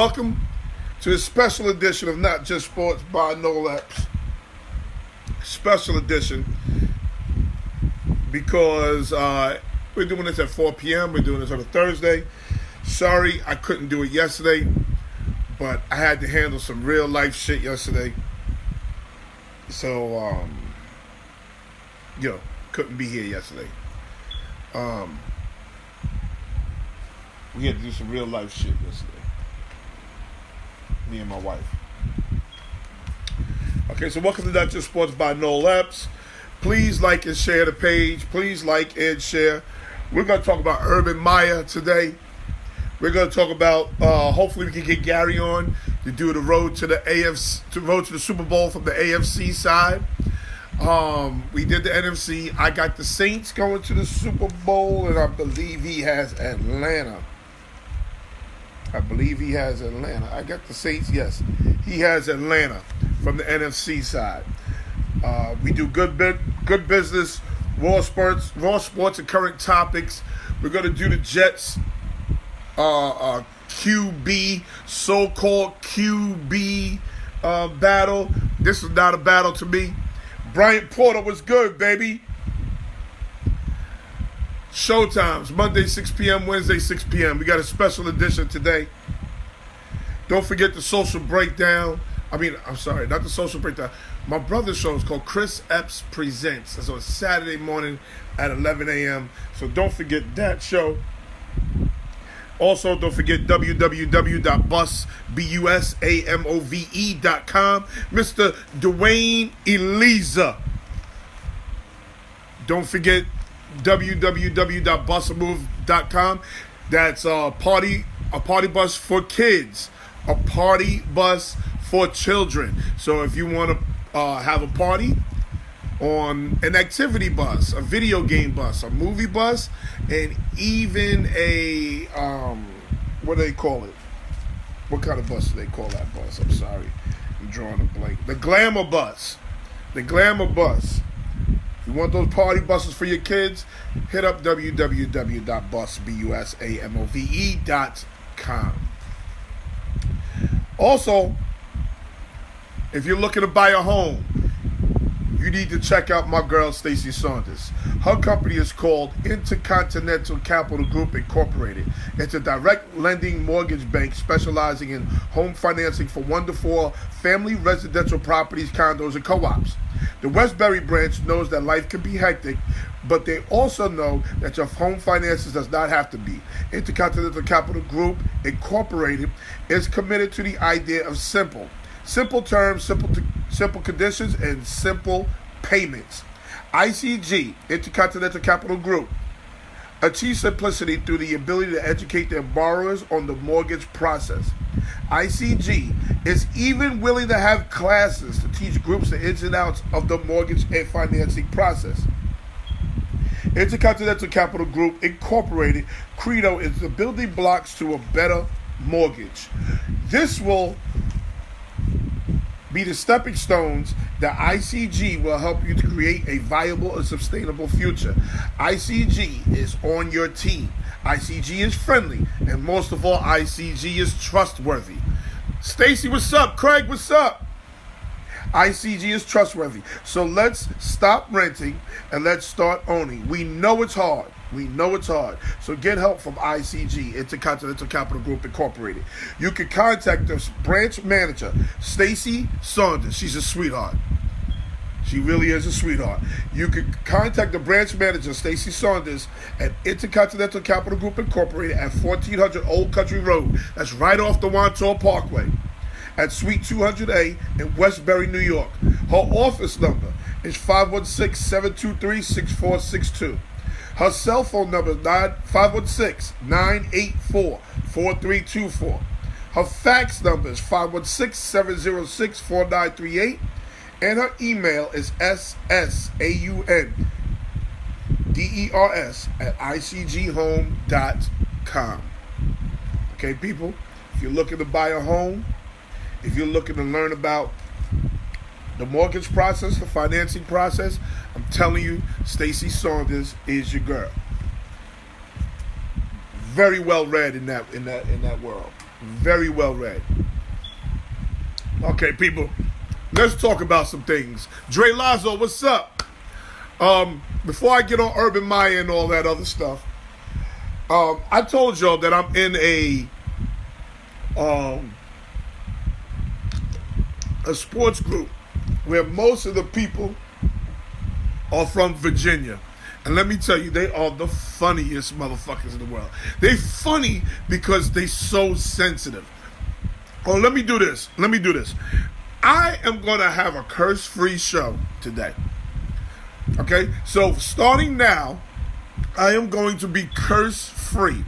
Welcome to a special edition of Not Just Sports by No Laps. Special edition because we're doing this at 4 p.m. We're doing this on a Thursday. Sorry I couldn't do it yesterday, but I had to handle some real life shit yesterday. So, couldn't be here yesterday. We had to do some real life shit yesterday. Me and my wife. Okay, so welcome to Not Just Sports by No Laps. Please like and share the page. Please like and share. We're going to talk about Urban Meyer today. We're going to talk about, hopefully we can get Gary on to do the road to the road to the Super Bowl from the AFC side. We did the NFC. I got the Saints going to the Super Bowl, and I believe he has Atlanta. I got the Saints, yes. He has Atlanta from the NFC side. We do good business, raw sports and current topics. We're going to do the Jets QB, so-called QB battle. This is not a battle to me. Bryant Porter was good, baby. Showtimes, Monday 6 p.m., Wednesday 6 p.m. We got a special edition today. Don't forget the social breakdown. Not the social breakdown. My brother's show is called Chris Epps Presents. It's on Saturday morning at 11 a.m. So don't forget that show. Also, don't forget www.bussamove.com. Mr. Dwayne Eliza. Don't forget www.bussamove.com. That's a party bus for kids, a party bus for children. So if you want to have a party on an activity bus, a video game bus, a movie bus, and even a what do they call it? What kind of bus do they call that bus? I'm sorry, I'm drawing a blank. The glamour bus. If you want those party buses for your kids, hit up www.bussamove.com. Also, if you're looking to buy a home, you need to check out my girl, Stacey Saunders. Her company is called Intercontinental Capital Group Incorporated. It's a direct lending mortgage bank specializing in home financing for 1 to 4 family residential properties, condos, and co-ops. The Westbury branch knows that life can be hectic, but they also know that your home finances does not have to be. Intercontinental Capital Group Incorporated is committed to the idea of simple terms, simple conditions, and simple payments. ICG, Intercontinental Capital Group, achieves simplicity through the ability to educate their borrowers on the mortgage process. ICG is even willing to have classes to teach groups the ins and outs of the mortgage and financing process. Intercontinental Capital Group Incorporated credo is the building blocks to a better mortgage. This will be the stepping stones that ICG will help you to create a viable and sustainable future. ICG is on your team. ICG is friendly, and most of all, ICG is trustworthy. Stacy, what's up? Craig, what's up? ICG is trustworthy. So let's stop renting and let's start owning. We know it's hard. So get help from ICG, Intercontinental Capital Group Incorporated. You can contact the branch manager, Stacey Saunders. She's a sweetheart. She really is a sweetheart. You can contact the branch manager, Stacey Saunders, at Intercontinental Capital Group Incorporated at 1400 Old Country Road. That's right off the Wantaw Parkway at Suite 200A in Westbury, New York. Her office number is 516-723-6462. Her cell phone number is 516-984-4324. Her fax number is 516-706-4938. And her email is ssaunders@icghome.com. Okay, people, if you're looking to buy a home, if you're looking to learn about the mortgage process, the financing process, I'm telling you, Stacey Saunders is your girl. Very well read in that world. Very well read. Okay, people, let's talk about some things. Dre Lazo, what's up? Before I get on Urban Meyer and all that other stuff, I told y'all that I'm in a sports group where most of the people are from Virginia. And let me tell you, they are the funniest motherfuckers in the world. They funny because they so sensitive. Oh, let me do this. I am going to have a curse-free show today. Okay? So, starting now, I am going to be curse-free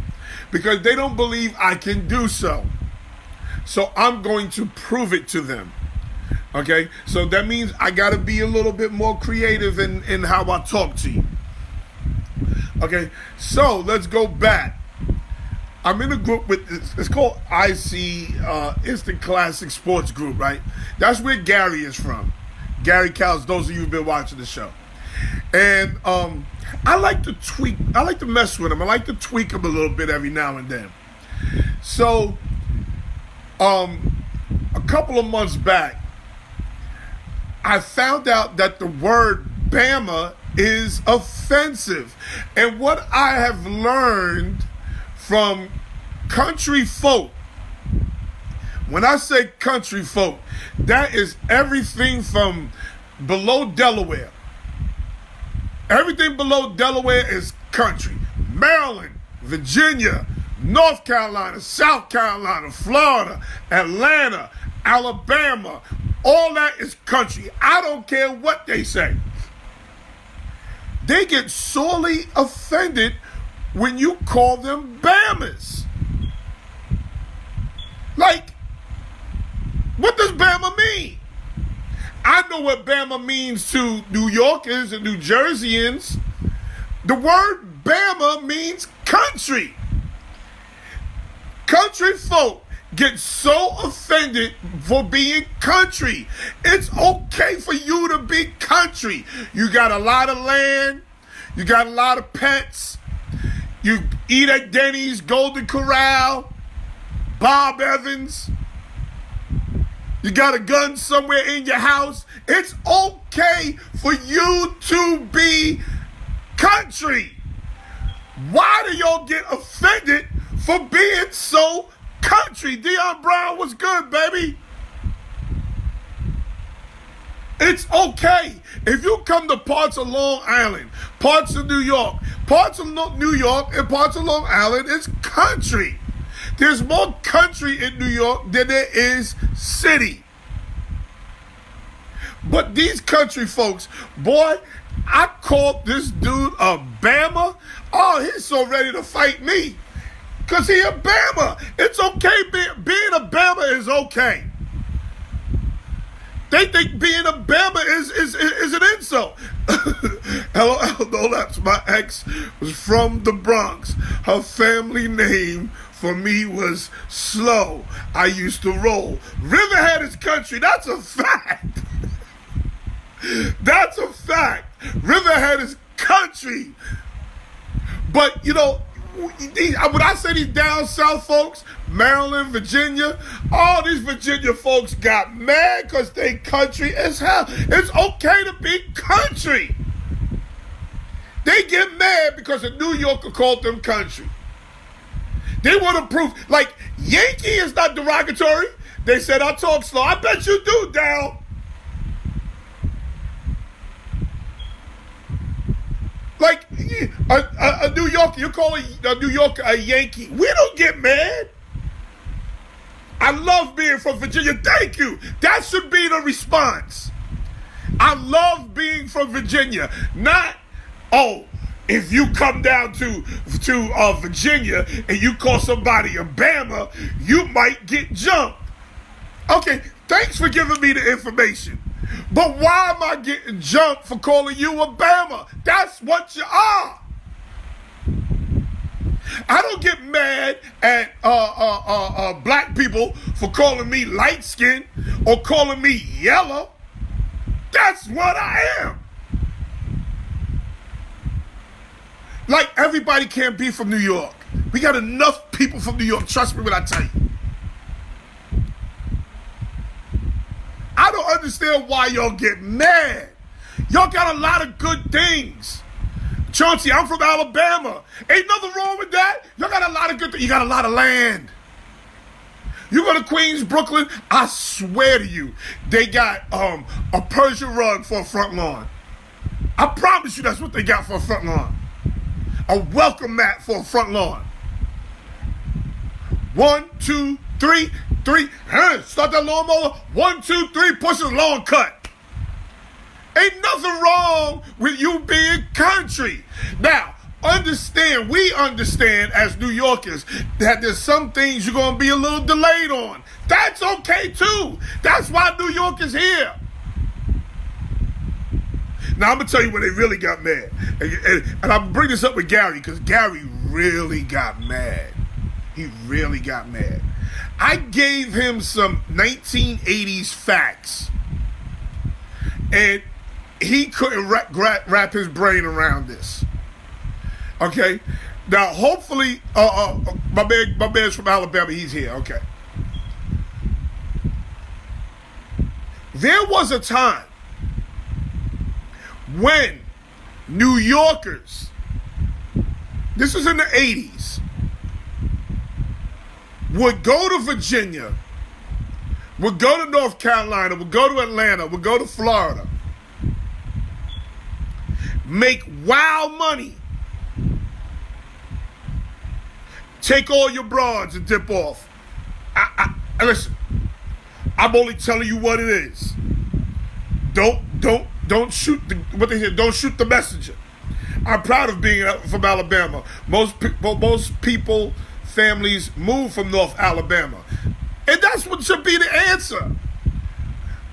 because they don't believe I can do so. So, I'm going to prove it to them. Okay? So, that means I got to be a little bit more creative in how I talk to you. Okay, so let's go back. I'm in a group with, it's called IC, Instant Classic Sports Group, right? That's where Gary is from. Gary Cowles, those of you who've been watching the show. And I like to mess with him. I like to tweak him a little bit every now and then. So, a couple of months back, I found out that the word Bama is offensive. And what I have learned from country folk, when I say country folk, that is everything from below Delaware. Everything below Delaware is country. Maryland, Virginia, North Carolina, South Carolina, Florida, Atlanta, Alabama, all that is country. I don't care what they say. They get sorely offended when you call them Bamas. Like, what does Bama mean? I know what Bama means to New Yorkers and New Jerseyans. The word Bama means country. Country folk get so offended for being country. It's okay for you to be country. You got a lot of land. You got a lot of pets. You eat at Denny's, Golden Corral, Bob Evans. You got a gun somewhere in your house. It's okay for you to be country. Why do y'all get offended for being so country? Deion Brown was good, baby. It's okay. If you come to parts of Long Island, parts of New York and parts of Long Island, it's country. There's more country in New York than there is city. But these country folks, boy, I called this dude a Bama. Oh, he's so ready to fight me. Because he a Bama. It's okay. Being a Bama is okay. They think being a Bama is an insult. Hello, no, that's my ex was from the Bronx. Her family name for me was Slow. I used to roll. Riverhead is country. That's a fact. That's a fact. Riverhead is country. But, you know, when I say these down south folks, Maryland, Virginia, all these Virginia folks got mad because they country as hell. It's okay to be country. They get mad because a New Yorker called them country. They want to prove, like, Yankee is not derogatory. They said I talk slow. I bet you do, Dal. Like, a New Yorker, you call a New Yorker a Yankee. We don't get mad. I love being from Virginia. Thank you. That should be the response. I love being from Virginia. Not, oh, if you come down to Virginia and you call somebody a Bama, you might get jumped. Okay, thanks for giving me the information. But why am I getting jumped for calling you a Bama? That's what you are. I don't get mad at black people for calling me light skinned or calling me yellow. That's what I am. Like, everybody can't be from New York. We got enough people from New York. Trust me when I tell you. don't understand why y'all get mad. Y'all got a lot of good things. Chauncey, I'm from Alabama. Ain't nothing wrong with that. Y'all got a lot of good things. You got a lot of land. You go to Queens, Brooklyn, I swear to you, they got a Persian rug for a front lawn. I promise you that's what they got for a front lawn. A welcome mat for a front lawn. 1, 2, 3, 3. Start that lawnmower. 1, 2, 3. Push the lawn cut. Ain't nothing wrong with you being country. Now, we understand as New Yorkers that there's some things you're going to be a little delayed on. That's okay too. That's why New York is here. Now, I'm going to tell you when they really got mad. And I'll bring this up with Gary because Gary really got mad. He really got mad. I gave him some 1980s facts. And he couldn't wrap his brain around this. Okay? Now, hopefully, my man's from Alabama. He's here. Okay. There was a time when New Yorkers, this was in the 80s, would go to Virginia, would go to North Carolina, would go to Atlanta, would go to Florida, make wild money, take all your broads and dip off. Listen, I'm only telling you what it is. Don't shoot what they said. Don't shoot the messenger. I'm proud of being from Alabama. Most people, families move from North Alabama, and that's what should be the answer.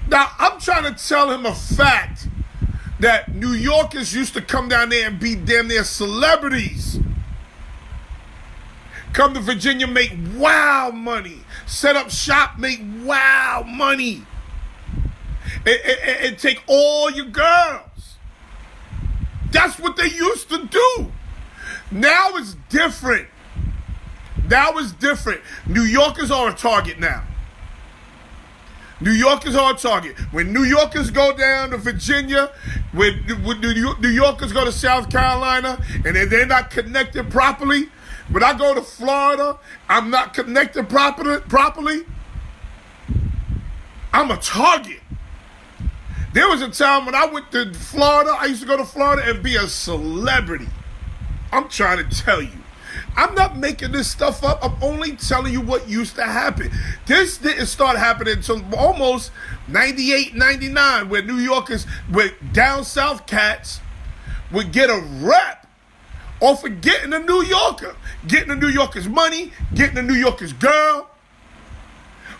Now, I'm trying to tell him a fact that New Yorkers used to come down there and be damn near celebrities. Come to Virginia, make wild money. Set up shop, make wild money. And take all your girls. That's what they used to do. Now it's different. New Yorkers are a target now. New Yorkers are a target. When New Yorkers go down to Virginia, when New Yorkers go to South Carolina, and they're not connected properly, when I go to Florida, I'm not connected properly, I'm a target. There was a time when I went to Florida, I used to go to Florida and be a celebrity. I'm trying to tell you. I'm not making this stuff up. I'm only telling you what used to happen. This didn't start happening until almost 98, 99, where New Yorkers, where down south cats would get a rep off of getting a New Yorker. Getting a New Yorker's money, getting a New Yorker's girl.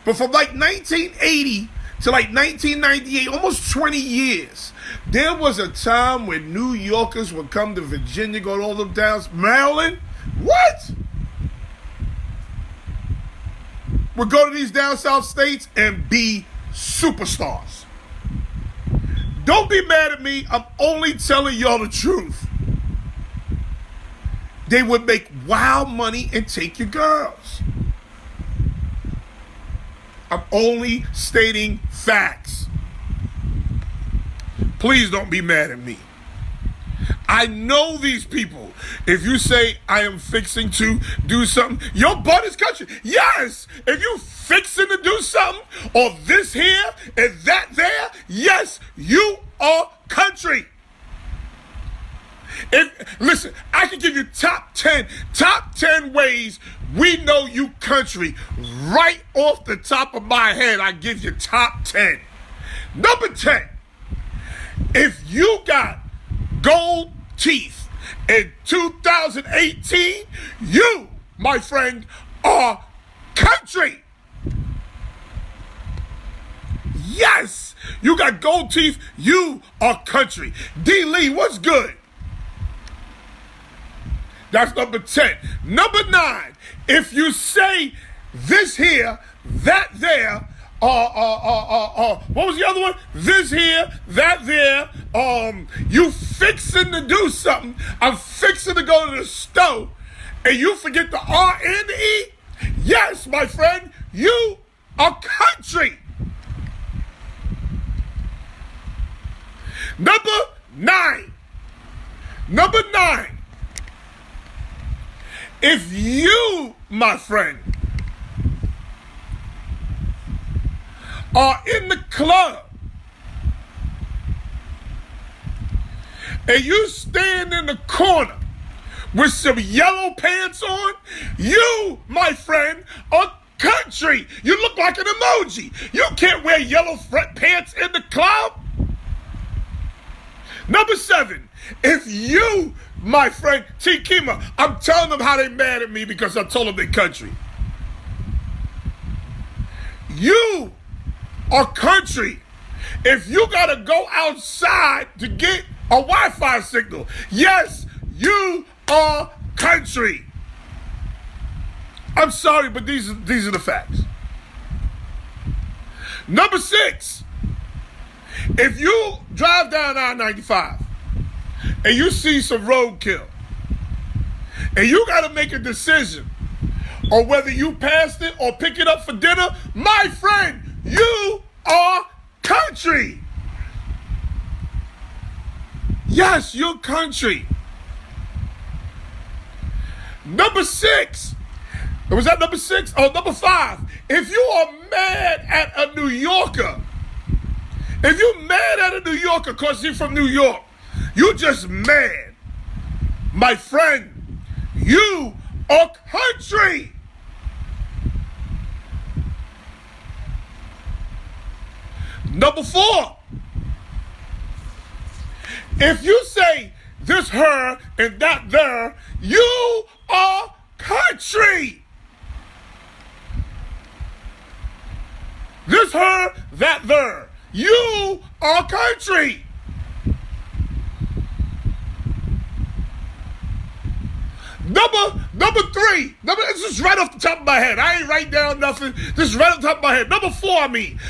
But from like 1980 to like 1998, almost 20 years, there was a time when New Yorkers would come to Virginia, go to all them down, Maryland. What? Would go to these down south states and be superstars. Don't be mad at me. I'm only telling y'all the truth. They would make wild money and take your girls. I'm only stating facts. Please don't be mad at me. I know these people. If you say I am fixing to do something, your butt is country. Yes, if you fixing to do something, or this here and that there, yes, you are country. Listen, I can give you top 10 ways we know you country. Right off the top of my head, I give you top 10. Number 10, if you got gold teeth in 2018, you, my friend, are country. Yes, you got gold teeth, you are country. D. Lee, what's good? That's number 10. Number 9, if you say this here, that there, what was the other one? This here, that there, you fixing to do something, I'm fixing to go to the stove, and you forget the R and the E, yes, my friend, you are country. Number 9. If you, my friend, are in the club and you stand in the corner with some yellow pants on, you, my friend, are country. You look like an emoji. You can't wear yellow pants in the club. Number 7, if you, my friend, T. Kima, I'm telling them how they mad at me because I told them they country. You are country. If you gotta go outside to get a Wi-Fi signal, yes, you are country. I'm sorry, but these are the facts. Number 6, if you drive down I-95 and you see some roadkill and you got to make a decision on whether you pass it or pick it up for dinner, my friend, you are country. Yes, you're country. Number 6. Was that number 6? Oh, number 5. If you are mad at a New Yorker, if you're mad at a New Yorker because you're from New York, you just mad. My friend, you are country. Number 4. If you say this her and that there, you are country. This her, that there. You are country. Number 3. This is right off the top of my head. I ain't write down nothing. This is right off the top of my head. Number 4.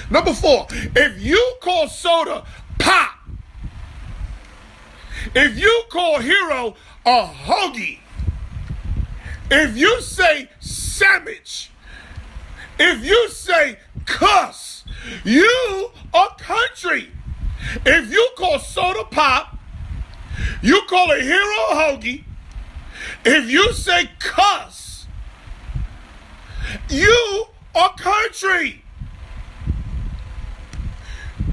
Number 4. If you call soda pop, if you call Hero a hoagie, if you say sandwich, if you say cuss, you are country. If you call soda pop, you call a Hero a hoagie, if you say cuss, you are country.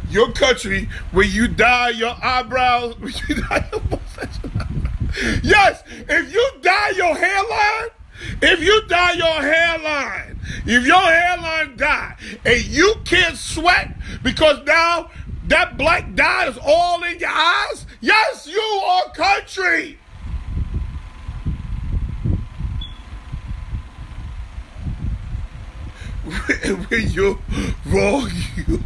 Your country when you dye your eyebrows, when you dye your mustache. Yes, if you dye your hairline, if your hairline dye and you can't sweat because now that black dye is all in your eyes, yes, you are country. When you're wrong, you.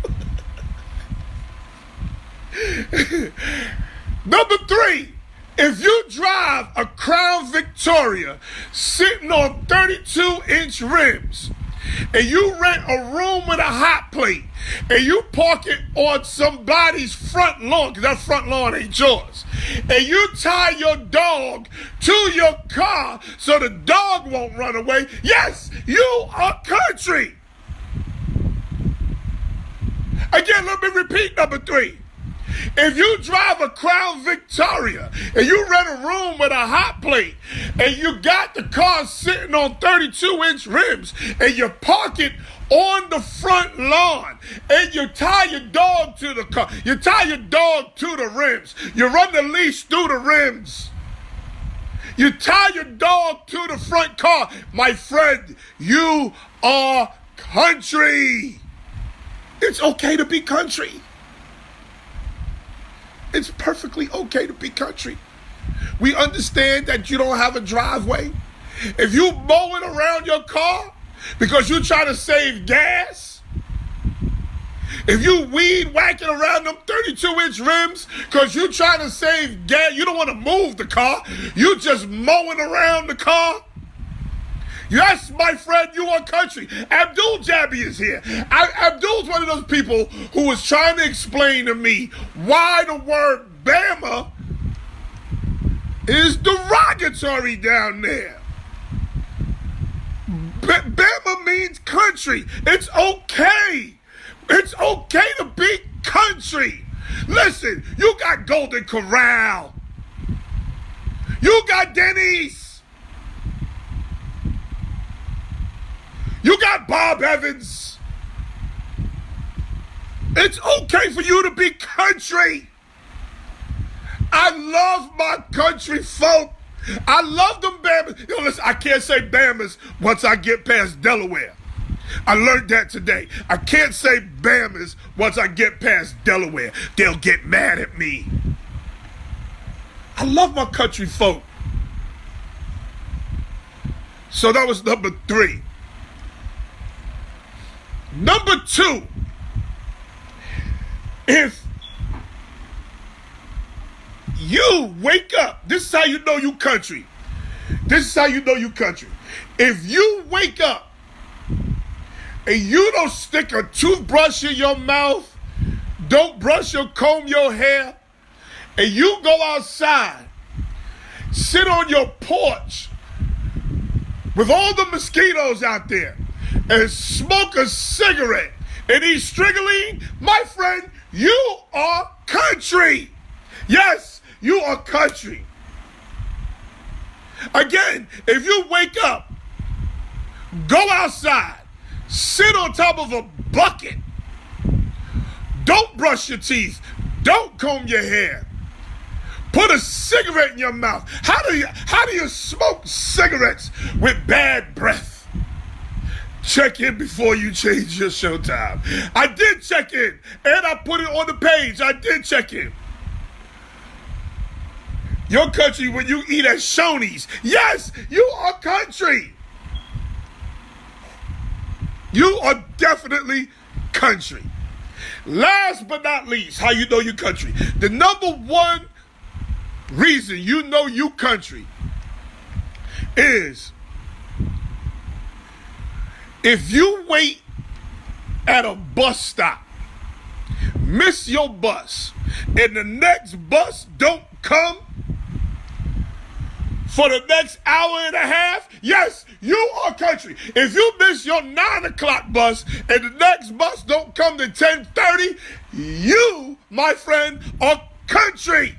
Number 3, if you drive a Crown Victoria sitting on 32-inch rims and you rent a room with a hot plate and you park it on somebody's front lawn, because that front lawn ain't yours, and you tie your dog to your car so the dog won't run away, yes, you are country. Again, let me repeat number 3. If you drive a Crown Victoria and you rent a room with a hot plate and you got the car sitting on 32-inch rims and you park it on the front lawn and you tie your dog to the car, you tie your dog to the rims, you run the leash through the rims, you tie your dog to the front car, my friend, you are country. It's okay to be country. It's perfectly okay to be country. We understand that you don't have a driveway. If you mowing around your car because you're trying to save gas, if you weed whacking around them 32-inch rims because you're trying to save gas, you don't want to move the car, you just mowing around the car. Yes, my friend, you are country. Abdul Jabby is here. Abdul's one of those people who was trying to explain to me why the word Bama is derogatory down there. Bama means country. It's okay. It's okay to be country. Listen, you got Golden Corral. You got Denny's. You got Bob Evans. It's okay for you to be country. I love my country folk. I love them Bamas. Yo, listen, I can't say Bamas once I get past Delaware. I learned that today. I can't say Bamas once I get past Delaware. They'll get mad at me. I love my country folk. So that was number 3. Number 2, if you wake up, this is how you know you country. This is how you know you country. If you wake up and you don't stick a toothbrush in your mouth, don't brush or comb your hair, and you go outside, sit on your porch with all the mosquitoes out there and smoke a cigarette and eat stringaline, my friend, you are country. Yes, you are country. Again, if you wake up, go outside, sit on top of a bucket, don't brush your teeth, don't comb your hair, put a cigarette in your mouth. How do you smoke cigarettes with bad breath? Check in before you change your showtime. I did check in, and I put it on the page. I did check in. Your country when you eat at Shoney's. Yes, you are country. You are definitely country. Last but not least, how you know you country. The number 1 reason you know you country is if you wait at a bus stop, miss your bus, and the next bus don't come for the next hour and a half, yes, you are country. If you miss your 9 o'clock bus and the next bus don't come to 10:30, you, my friend, are country.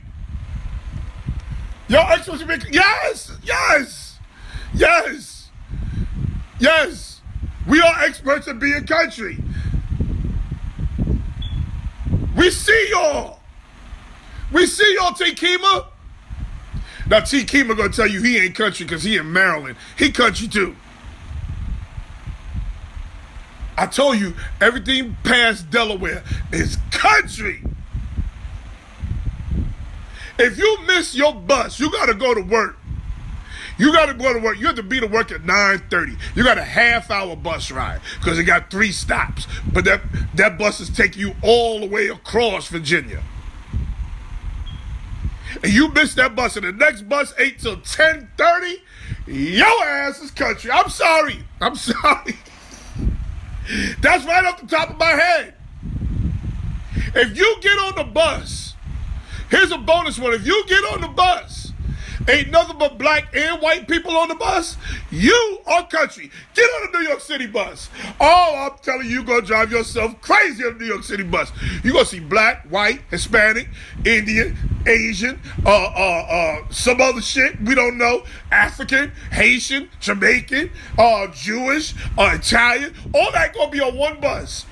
Your Excellency, yes, yes, yes, yes. We are experts at being country. We see y'all. We see y'all, T. Kima. Now, T. Kima gonna tell you he ain't country because he in Maryland. He country too. I told you, everything past Delaware is country. If you miss your bus, you gotta go to work. You got to go to work. You have to be to work at 9:30. You got a half-hour bus ride because it got 3 stops. But that bus is taking you all the way across Virginia. And you miss that bus, and the next bus 8 till 10:30, your ass is country. I'm sorry. I'm sorry. That's right off the top of my head. If you get on the bus, here's a bonus one. If you get on the bus, ain't nothing but black and white people on the bus, you are country. Get on the New York City bus. Oh, I'm telling you, you're going to drive yourself crazy on the New York City bus. You're going to see black, white, Hispanic, Indian, Asian, some other shit we don't know, African, Haitian, Jamaican, Jewish, Italian. All that going to be on one bus.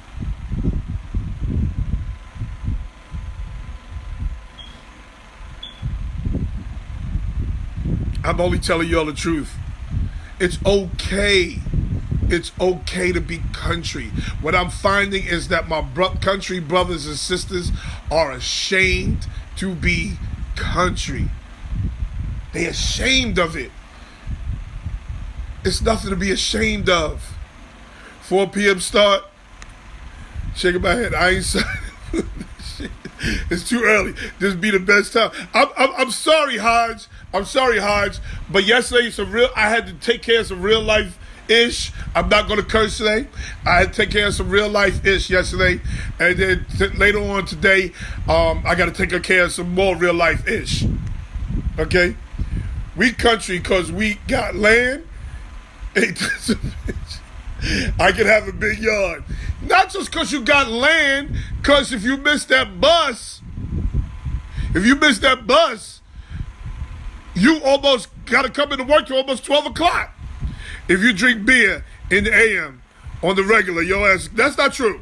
I'm only telling y'all the truth. It's okay. It's okay to be country. What I'm finding is that my country brothers and sisters are ashamed to be country. They're ashamed of it. It's nothing to be ashamed of. 4 p.m. start. Shaking my head. I ain't sorry. It's too early. This be the best time. I'm sorry, Hodge. I'm sorry, Hodge. But yesterday, I had to take care of some real life ish. I'm not gonna curse today. I had to take care of some real life ish yesterday, and then later on today, I got to take care of some more real life ish. Okay, we country because we got land. I can have a big yard. Not just because you got land, because if you miss that bus, You almost got to come into work till almost 12 o'clock. If you drink beer in the AM on the regular, your ass, that's not true.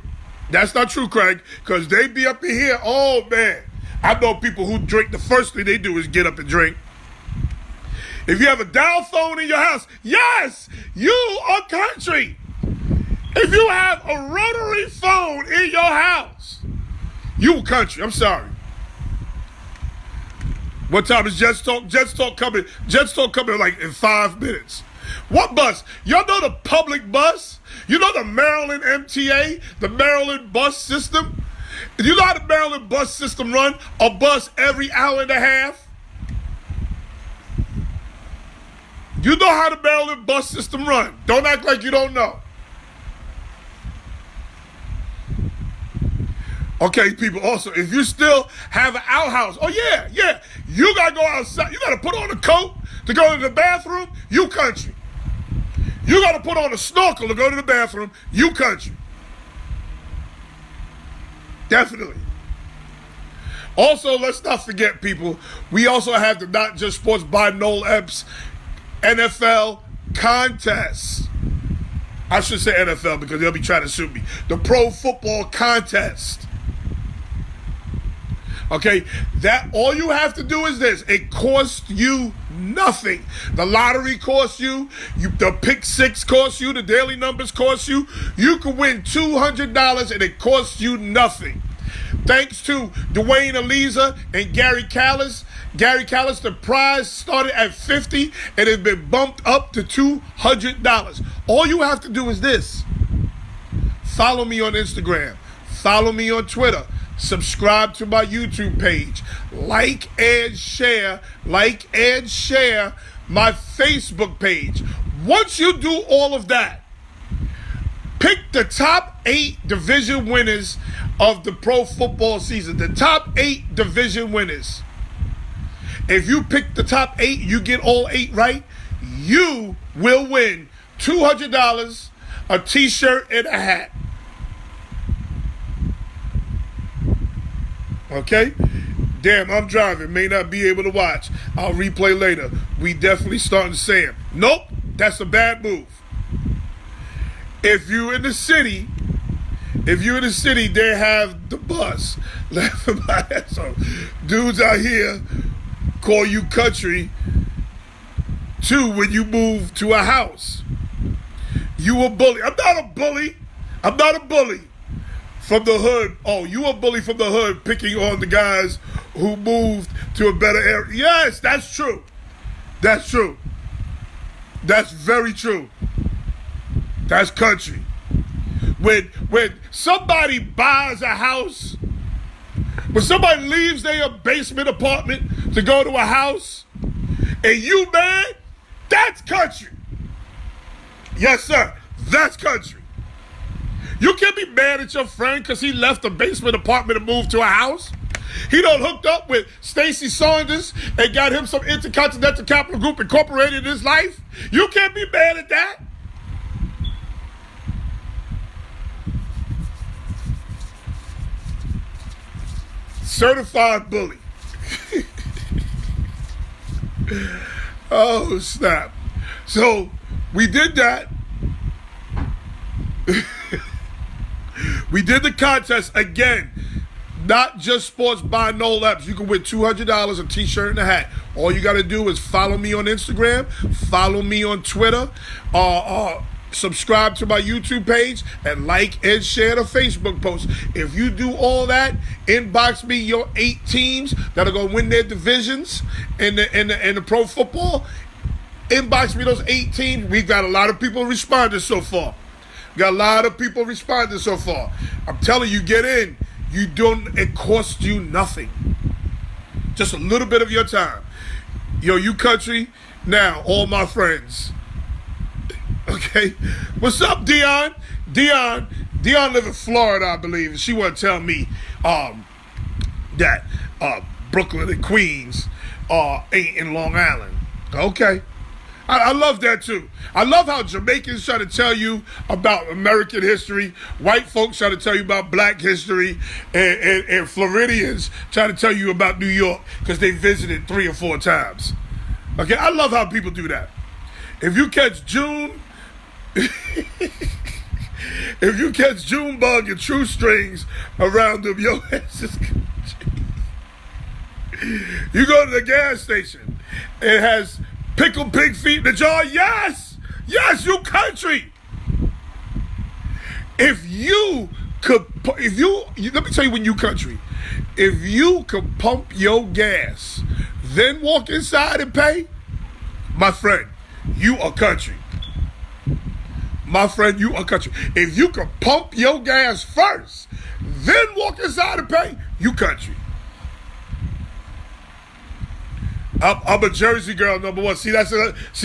That's not true, Craig, because they be up in here. Oh, man. I know people who drink, the first thing they do is get up and drink. If you have a dial phone in your house, yes, you are country. If you have a rotary phone in your house, you country. I'm sorry. What time is Jets Talk? Jets Talk coming. Jets Talk coming like in 5 minutes. What bus? Y'all know the public bus? You know the Maryland MTA, the Maryland bus system? You know how the Maryland bus system run? A bus every hour and a half? You know how the Maryland bus system run. Don't act like you don't know. Okay, people, also, if you still have an outhouse, oh, yeah, you got to go outside. You got to put on a coat to go to the bathroom, you country. You got to put on a snorkel to go to the bathroom, you country. Definitely. Also, let's not forget, people, we also have the Not Just Sports by Noel Epps NFL contest. I should say NFL because they'll be trying to sue me. The Pro Football Contest. Okay, that all you have to do is this. It costs you nothing. The lottery costs you, the pick six costs you, the daily numbers cost you. You can win $200 and it costs you nothing. Thanks to Dwayne Eliza and Gary Callis. Gary Callis, the prize started at $50 and it's been bumped up to $200. All you have to do is this. Follow me on Instagram. Follow me on Twitter. Subscribe to my YouTube page. Like and share my Facebook page. Once you do all of that, pick the top 8 division winners of the pro football season. The top 8 division winners. If you pick the top 8, you get all 8 right, you will win $200, a t-shirt, and a hat. Okay? Damn, I'm driving. May not be able to watch. I'll replay later. We definitely starting to say it. Nope, that's a bad move. If you're in the city, they have the bus. Laughing my ass off. Dudes out here call you country too when you move to a house. You a bully. I'm not a bully. From the hood. Oh, you a bully from the hood picking on the guys who moved to a better area. Yes, that's true. That's true. That's very true. That's country. When somebody buys a house, when somebody leaves their basement apartment to go to a house, and you mad, that's country. Yes, sir. That's country. You can't be mad at your friend because he left a basement apartment and moved to a house. He done hooked up with Stacey Saunders and got him some Intercontinental Capital Group Incorporated in his life. You can't be mad at that. Certified bully. Oh, snap. So, we did that. We did the contest again. Not Just Sports by Noel Epps. You can win $200, a t-shirt, and a hat. All you got to do is follow me on Instagram, follow me on Twitter, subscribe to my YouTube page, and like and share the Facebook post. If you do all that, inbox me your 8 teams that are going to win their divisions in the pro football. Inbox me those 8 teams. We've got a lot of people responding so far. Got a lot of people responding so far. I'm telling you, get in. It costs you nothing. Just a little bit of your time. Yo, you country. Now, all my friends. Okay? What's up, Dion? Dion live in Florida, I believe. And she want to tell me that Brooklyn and Queens ain't in Long Island. Okay. I love that too. I love how Jamaicans try to tell you about American history, white folks try to tell you about black history, and Floridians try to tell you about New York because they visited 3 or 4 times. Okay, I love how people do that. If you catch June, if you catch Junebug and true strings around them, your ass is you go to the gas station, it has pickled pig feet in the jar. Yes, yes, you country. If you could, let me tell you when you country. If you could pump your gas, then walk inside and pay, my friend, you are country. My friend, you are country. If you could pump your gas first, then walk inside and pay, you country. I'm a Jersey girl, number one. See,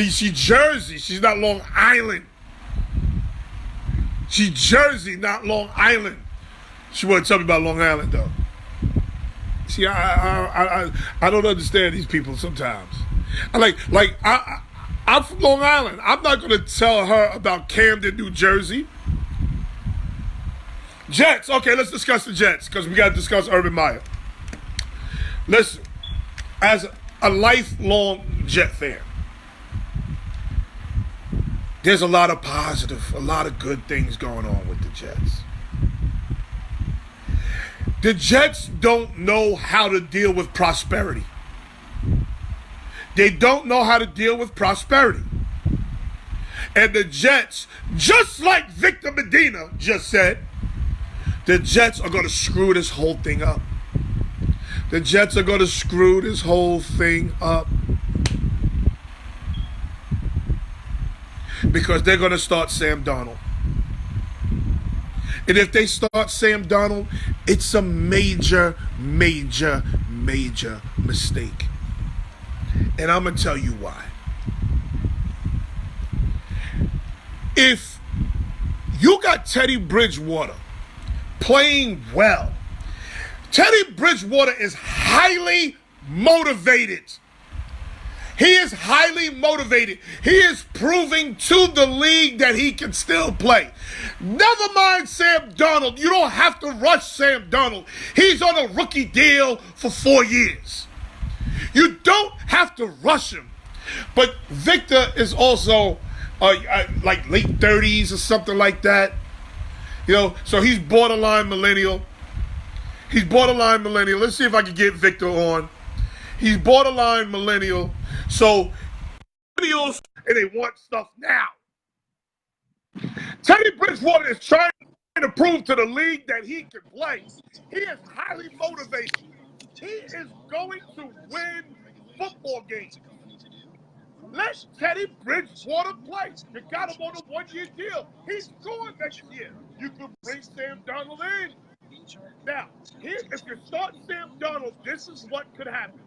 she Jersey. She's not Long Island. She Jersey, not Long Island. She wouldn't tell me about Long Island, though. See, I don't understand these people sometimes. I'm from Long Island. I'm not going to tell her about Camden, New Jersey. Jets. Okay, let's discuss the Jets because we got to discuss Urban Meyer. Listen, as a lifelong Jet fan, there's a lot of positive, a lot of good things going on with the Jets. The Jets don't know how to deal with prosperity. They don't know how to deal with prosperity. And the Jets, just like Victor Medina just said, the Jets are going to screw this whole thing up. The Jets are going to screw this whole thing up. Because they're going to start Sam Darnold. And if they start Sam Darnold, it's a major, major, major mistake. And I'm going to tell you why. If you got Teddy Bridgewater playing well, Teddy Bridgewater is highly motivated. He is highly motivated. He is proving to the league that he can still play. Never mind Sam Darnold. You don't have to rush Sam Darnold. He's on a rookie deal for 4 years. You don't have to rush him. But Victor is also like late 30s or something like that. You know, so he's borderline millennial. He's borderline millennial. Let's see if I can get Victor on. He's borderline millennial. So, millennials, and they want stuff now. Teddy Bridgewater is trying to prove to the league that he can play. He is highly motivated. He is going to win football games. Let Teddy Bridgewater play. You got him on a one-year deal. He's going next year. You can bring Sam Darnold in. Now, if you start Sam Darnold, this is what could happen.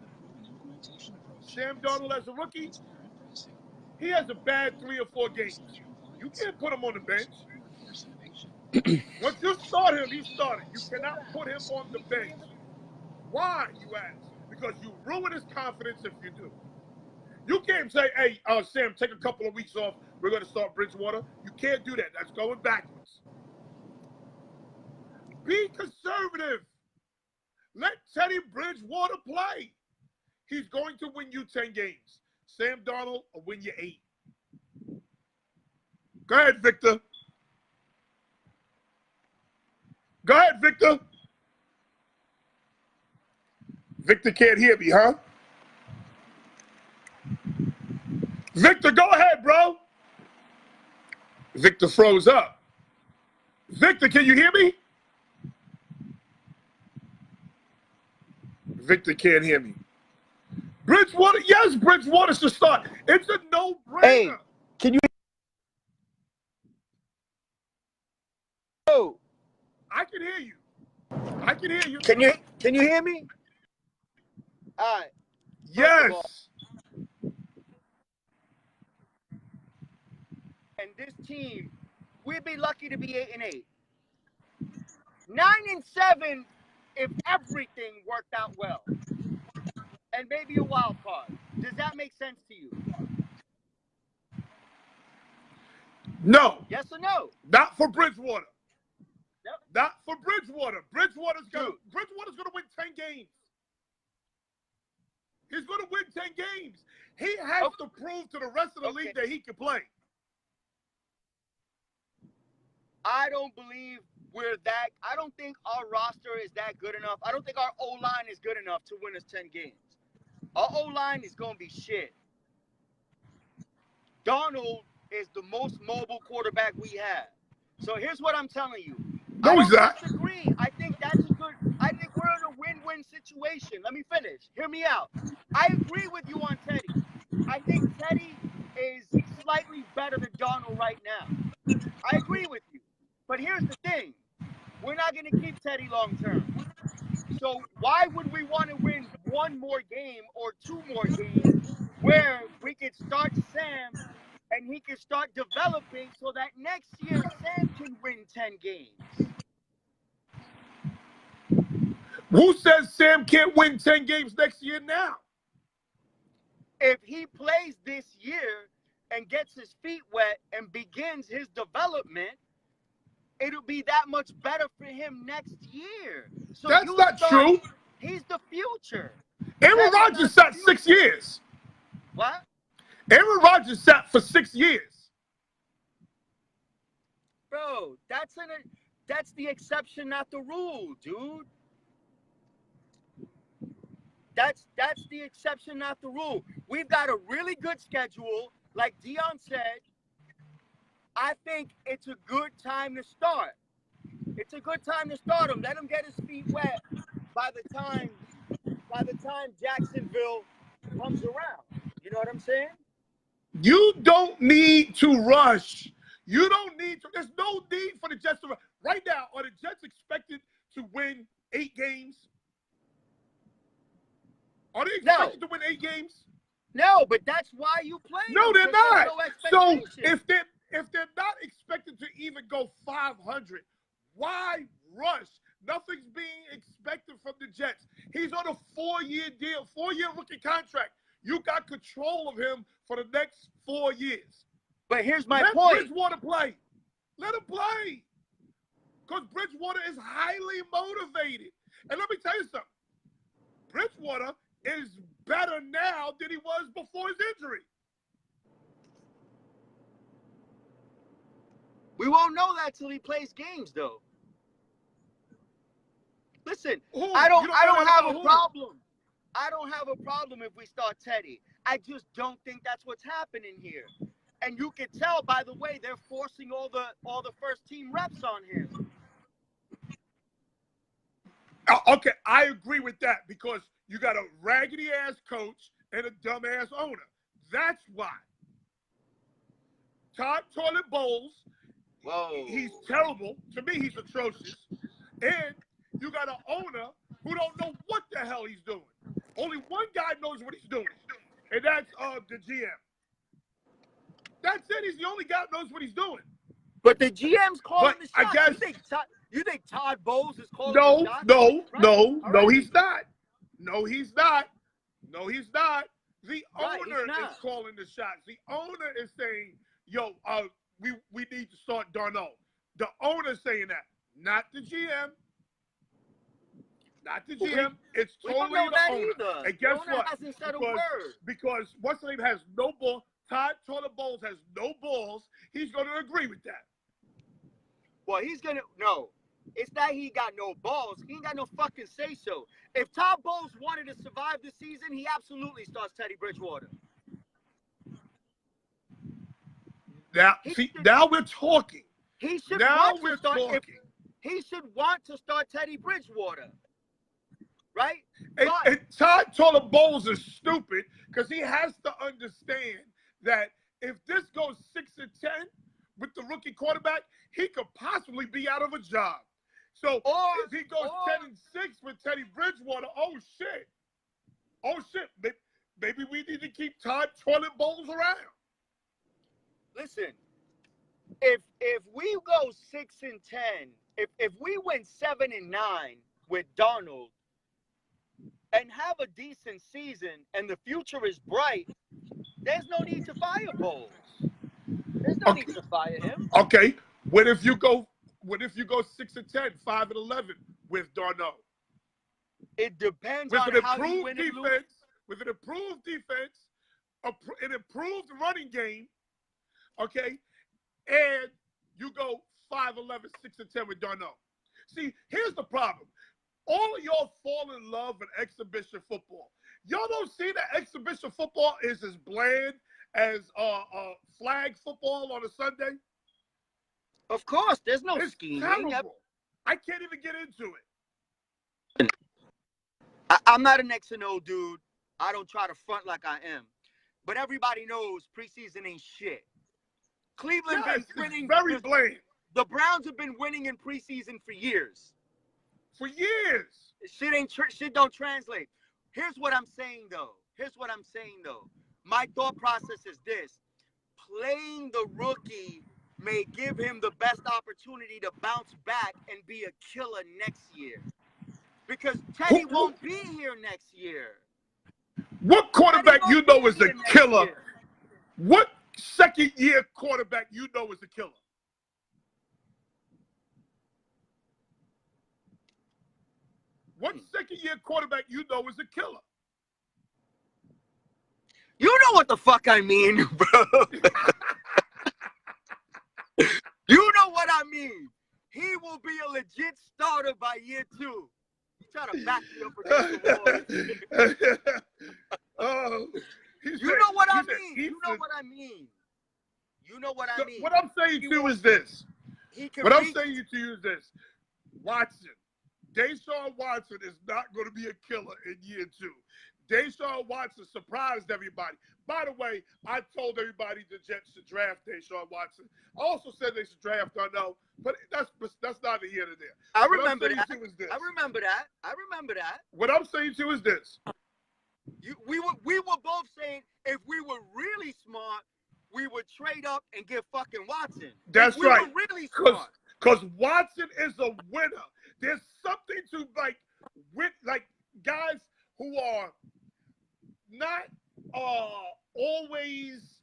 Sam Darnold as a rookie, he has a bad 3 or 4 games. You can't put him on the bench. Once you start him, he's starting. You cannot put him on the bench. Why, you ask? Because you ruin his confidence if you do. You can't say, hey, Sam, take a couple of weeks off. We're going to start Bridgewater. You can't do that. That's going backwards. Be conservative. Let Teddy Bridgewater play. He's going to win you 10 games. Sam Darnold will win you 8. Go ahead, Victor. Go ahead, Victor. Victor can't hear me, huh? Victor, go ahead, bro. Victor froze up. Victor, can you hear me? Victor can't hear me. Bridgewater, yes, Bridgewater should start. It's a no-brainer. Hey, can you? Oh, I can hear you. I can hear you. Can you hear me? All right. Yes. And this team, we'd be lucky to be 8-8. 9-7 if everything worked out well. And maybe a wild card. Does that make sense to you? No. Yes or no? Not for Bridgewater. Yep. Not for Bridgewater. Bridgewater's going to win 10 games. He's going to win 10 games. He has to prove to the rest of the league that he can play. I don't believe we're that. I don't think our roster is that good enough. I don't think our O-line is good enough to win us 10 games. Our O-line is going to be shit. Donald is the most mobile quarterback we have. So here's what I'm telling you. No, he's not. I don't disagree. I think that's a good. I think we're in a win-win situation. Let me finish. Hear me out. I agree with you on Teddy. I think Teddy is slightly better than Donald right now. I agree with you. But here's the thing. We're not going to keep Teddy long term. So why would we want to win one more game or two more games where we could start Sam and he can start developing so that next year Sam can win 10 games? Who says Sam can't win 10 games next year now? If he plays this year and gets his feet wet and begins his development, it'll be that much better for him next year. So that's not true. He's the future. Aaron Rodgers sat 6 years. What? Aaron Rodgers sat for 6 years. Bro, that's the exception, not the rule, dude. That's the exception, not the rule. We've got a really good schedule. Like Dion said, I think it's a good time to start. It's a good time to start him. Let him get his feet wet by the time Jacksonville comes around. You know what I'm saying? You don't need to rush. You don't need to. There's no need for the Jets to rush. Right now, are the Jets expected to win 8 games? Are they expected to win 8 games? No, but that's why you play. No, they're not. So if they're not expected to even go 500, why rush? Nothing's being expected from the Jets. He's on a 4-year deal, 4-year rookie contract. You got control of him for the next 4 years. But here's my point. Let Bridgewater play. Let him play. Because Bridgewater is highly motivated. And let me tell you something. Bridgewater is better now than he was before his injury. We won't know that till he plays games, though. Listen, I don't have a problem. I don't have a problem if we start Teddy. I just don't think that's what's happening here. And you can tell by the way they're forcing all the first team reps on him. Okay, I agree with that because you got a raggedy ass coach and a dumb ass owner. That's why. Todd Toilet Bowles. Whoa. He's terrible. To me, he's atrocious. And you got an owner who don't know what the hell he's doing. Only one guy knows what he's doing, and that's the GM. That's it. He's the only guy that knows what he's doing. But the GM's calling the shots. I guess you think Todd Bowles is calling the shots? No, he's not. No, he's not. No, he's not. The owner is calling the shots. The owner is saying, yo, we need to start Darnold. The owner's saying that, not the GM. Not the GM. It's totally the owner. Either. And guess the what? Hasn't said a word. Because what's the name has no ball. Todd Toilet Bowles has no balls. He's going to agree with that. Well, no. It's not he got no balls. He ain't got no fucking say-so. If Todd Bowles wanted to survive the season, he absolutely starts Teddy Bridgewater. Now we're talking. He should He should want to start Teddy Bridgewater. Right? And Todd Toilet Bowles is stupid because he has to understand that if this goes 6-10 with the rookie quarterback, he could possibly be out of a job. So if he goes 10-6 with Teddy Bridgewater, oh shit, maybe we need to keep Todd Toilet Bowles around. Listen, if we go 6-10, if we win 7-9 with Donald and have a decent season and the future is bright, there's no need to fire Bowles. There's no need to fire him. Okay. What if you go 6-10, 5-11 with Darnold? It depends on how you win and lose. With an improved defense, an improved running game, okay, and you go 5-11, 6-10 with Darnold. See, here's the problem. All of y'all fall in love with exhibition football. Y'all don't see that exhibition football is as bland as flag football on a Sunday? Of course, there's no It's scheming. terrible. I can't even get into it. I'm not an X and O dude. I don't try to front like I am. But everybody knows preseason ain't shit. Cleveland been winning. Very bland. The Browns have been winning in preseason for years. For years. Shit don't translate. Here's what I'm saying though. My thought process is this. Playing the rookie may give him the best opportunity to bounce back and be a killer next year. Because Teddy won't be here next year. What quarterback you know is a killer? What second-year quarterback you know is a killer? What second-year quarterback you know is a killer? You know what the fuck I mean, bro. You know what I mean. He will be a legit starter by year 2. You try to back me up against the wall. Oh, you know what I mean. You know what I mean. You know what I mean. What I'm saying to you is this. Watson. Deshaun Watson is not going to be a killer in year 2. Deshaun Watson surprised everybody. By the way, I told everybody the Jets should draft Deshaun Watson. I also said they should draft Darnold, but that's neither here nor there. I remember that. What I'm saying to you is this. We were both saying if we were really smart, we would trade up and get fucking Watson. That's right. We were really smart. Because Watson is a winner. There's something to like guys who are not always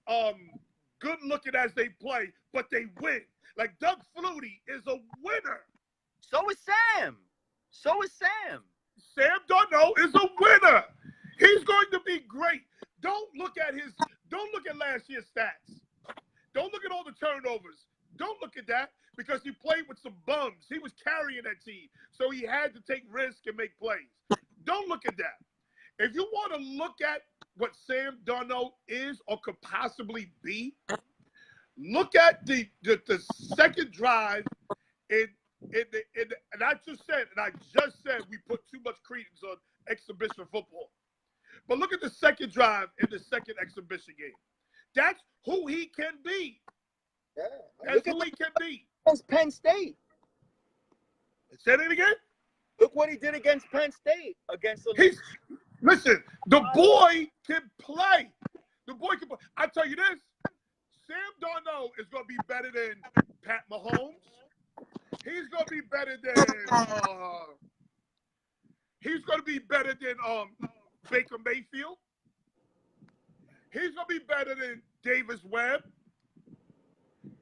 good looking as they play, but they win. Like Doug Flutie is a winner. So is Sam. Sam Darnold is a winner. He's going to be great. Don't look at last year's stats. Don't look at all the turnovers. Don't look at that because he played with some bums. He was carrying that team, so he had to take risks and make plays. Don't look at that. If you want to look at what Sam Darnold is or could possibly be, look at the second drive and I just said we put too much credence on exhibition football. But look at the second drive in the second exhibition game. That's who he can be. Yeah. That's who he can be. Against Penn State. Say it again? Look what he did against Penn State. Listen, the boy can play. The boy can play. I tell you this, Sam Darnold is going to be better than Pat Mahomes. He's going to be better than Baker Mayfield. He's going to be better than Davis Webb.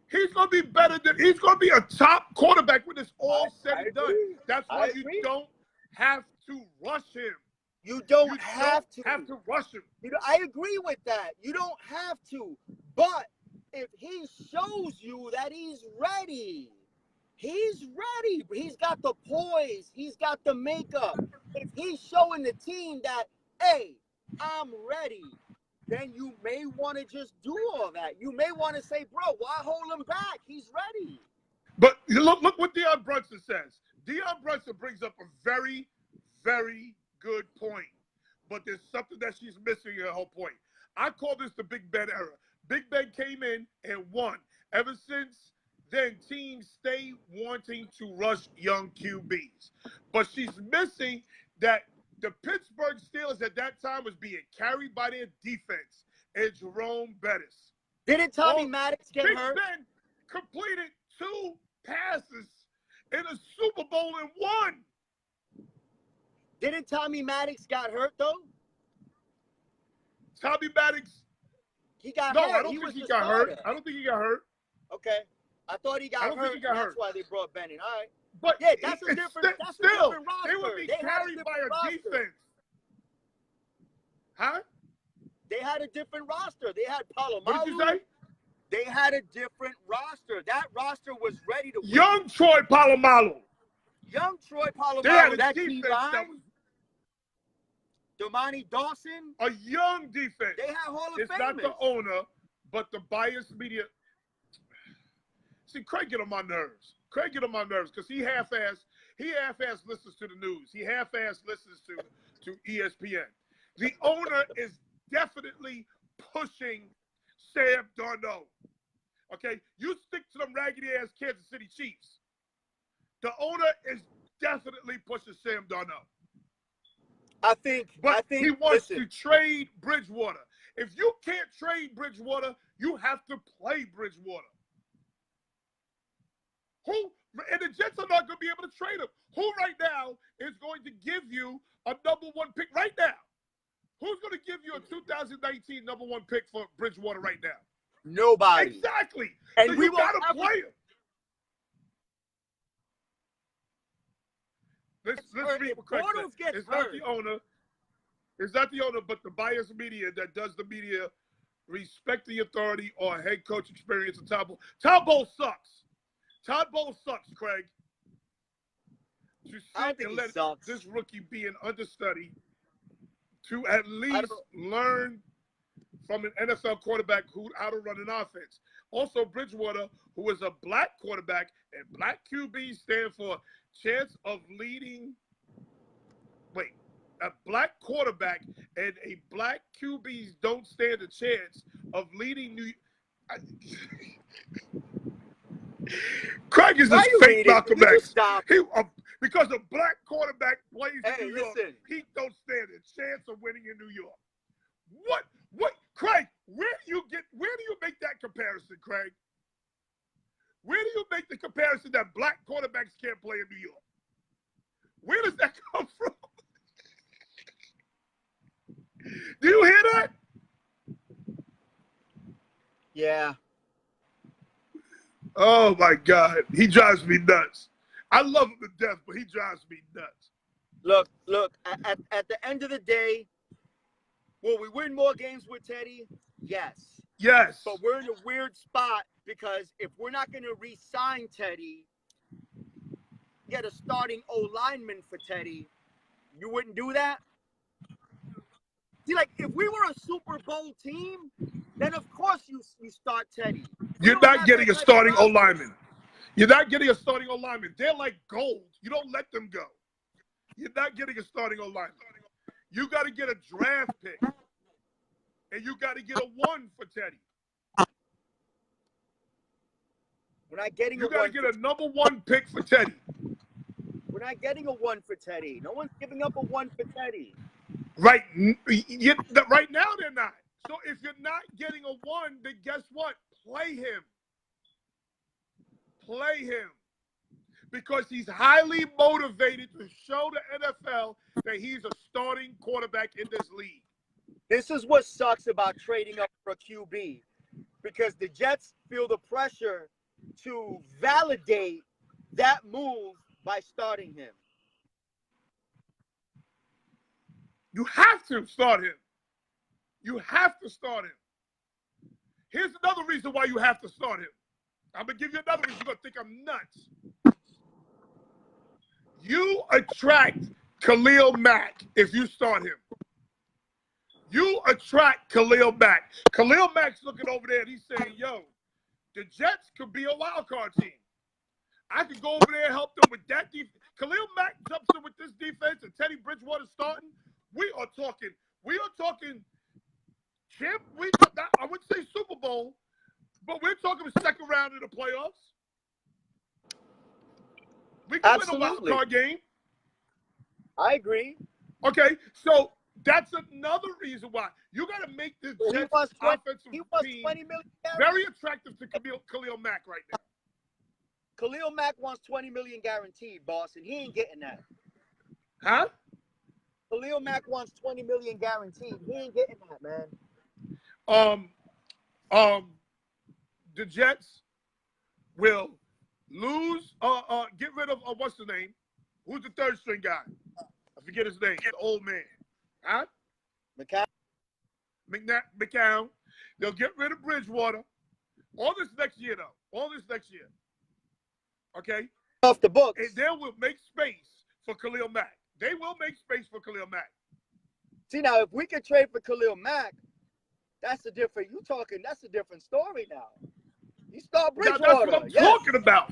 He's going to be a top quarterback when it's all said and done. That's why you don't have to rush him. You don't have to rush him. I agree with that. You don't have to. But if he shows you that he's ready, he's ready. He's got the poise. He's got the makeup. If he's showing the team that, hey, I'm ready, then you may want to just do all that. You may want to say, bro, why hold him back? He's ready. But look what Deion Brunson says. Deion Brunson brings up a very, very good point. But there's something that she's missing in her whole point. I call this the Big Ben era. Big Ben came in and won. Ever since then, teams stay wanting to rush young QBs. But she's missing that the Pittsburgh Steelers at that time was being carried by their defense and Jerome Bettis. Didn't Tommy Maddox get hurt? Big Ben completed 2 passes in a Super Bowl and won. Didn't Tommy Maddox got hurt, though? Tommy Maddox? He got hurt. I don't think he got hurt. I don't think he got hurt. Okay. I thought he got hurt. Think he got hurt. That's why they brought Ben in. All right. But yeah, that's a different roster. They would be carried by a defense. Huh? They had a different roster. They had What Palomalu. did you say? They had a different roster. That roster was ready to win. Young Troy Polamalu. Young Troy They had Polamalu, a that key defense that line. was Damani Dawson. a young defense. They had Hall of It's Famers. not the owner, but the biased media. See, Craig get on my nerves. Craig get on my nerves because he half-ass listens to the news. He half-ass listens to ESPN. The owner is definitely pushing Sam Darnold. Okay? You stick to them raggedy-ass Kansas City Chiefs. The owner is definitely pushing Sam Darnold. But he wants to trade Bridgewater. If you can't trade Bridgewater, you have to play Bridgewater. And the Jets are not going to be able to trade him. Who right now is going to give you a number 1 pick right now? Who's going to give you a 2019 number 1 pick for Bridgewater right now? Nobody. Exactly. And so we you got to play him. Let's read what Craig said. It's not the owner. It's not the owner, but the biased media that does the media respect the authority or head coach experience of Todd Bowles. Todd Bowles sucks. Todd Bowles sucks, Craig. To sit and let this rookie be an understudy to at least learn from an NFL quarterback how to run an offense. Also, Bridgewater, who is a black quarterback, and black QBs stand for chance of leading. Wait, a black quarterback and a black QBs don't stand a chance of leading Craig is this fake Malcolm X. Because a black quarterback plays in New York, he don't stand a chance of winning in New York. What, Craig? Where do you make that comparison, Craig? Where do you make the comparison that black quarterbacks can't play in New York? Where does that come from? Do you hear that? Yeah. Oh my God, he drives me nuts. I love him to death, but he drives me nuts. Look. At the end of the day, will we win more games with Teddy? Yes. Yes. But we're in a weird spot because if we're not going to re-sign Teddy, get a starting O-lineman for Teddy, you wouldn't do that? See, like, if we were a Super Bowl team, then of course you start Teddy. You're not getting a starting O-lineman. You're not getting a starting O-lineman. They're like gold. You don't let them go. You're not getting a starting O-lineman. You got to get a draft pick. And you got to get a 1 for Teddy. We're not getting you got to get a number 1 pick for Teddy. We're not getting a 1 for Teddy. No one's giving up a 1 for Teddy. Right now they're not. So if you're not getting a 1, then guess what? Play him. Play him. Because he's highly motivated to show the NFL that he's a starting quarterback in this league. This is what sucks about trading up for a QB. Because the Jets feel the pressure to validate that move by starting him. You have to start him. You have to start him. Here's another reason why you have to start him. I'm going to give you another reason. You're going to think I'm nuts. You attract Khalil Mack if you start him. You attract Khalil Mack. Khalil Mack's looking over there and he's saying, yo, the Jets could be a wild card team. I could go over there and help them with that defense. Khalil Mack jumps in with this defense and Teddy Bridgewater starting. We are talking champ. I wouldn't say Super Bowl, but we're talking the second round of the playoffs. We can win a wild card game. I agree. Okay, so that's another reason why you got to make this Jets offensive team very attractive to Khalil Mack right now. Khalil Mack wants $20 million guaranteed, boss, and he ain't getting that. Huh? Khalil Mack wants $20 million guaranteed. He ain't getting that, man. The Jets will lose. Get rid of what's the name? Who's the third string guy? I forget his name. The old man. Huh? McCown. They'll get rid of Bridgewater. All this next year, though. All this next year. Okay? Off the books. And they will make space for Khalil Mack. They will make space for Khalil Mack. See, now, if we could trade for Khalil Mack, that's a different story now. You start Bridgewater. Now, that's what I'm talking about.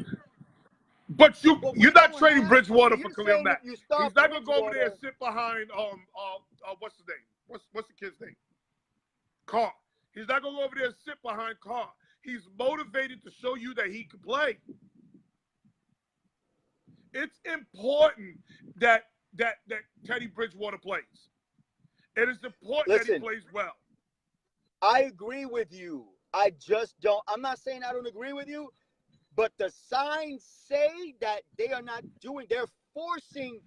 But you're not trading Bridgewater for Khalil Mack. He's not going to go over there and sit behind, what's his name? What's the kid's name? Carr. He's not going to go over there and sit behind Carr. He's motivated to show you that he can play. It's important that Teddy Bridgewater plays. It is important that he plays well. I agree with you. I just don't. I'm not saying I don't agree with you, but the signs say that they are not doing. They're forcing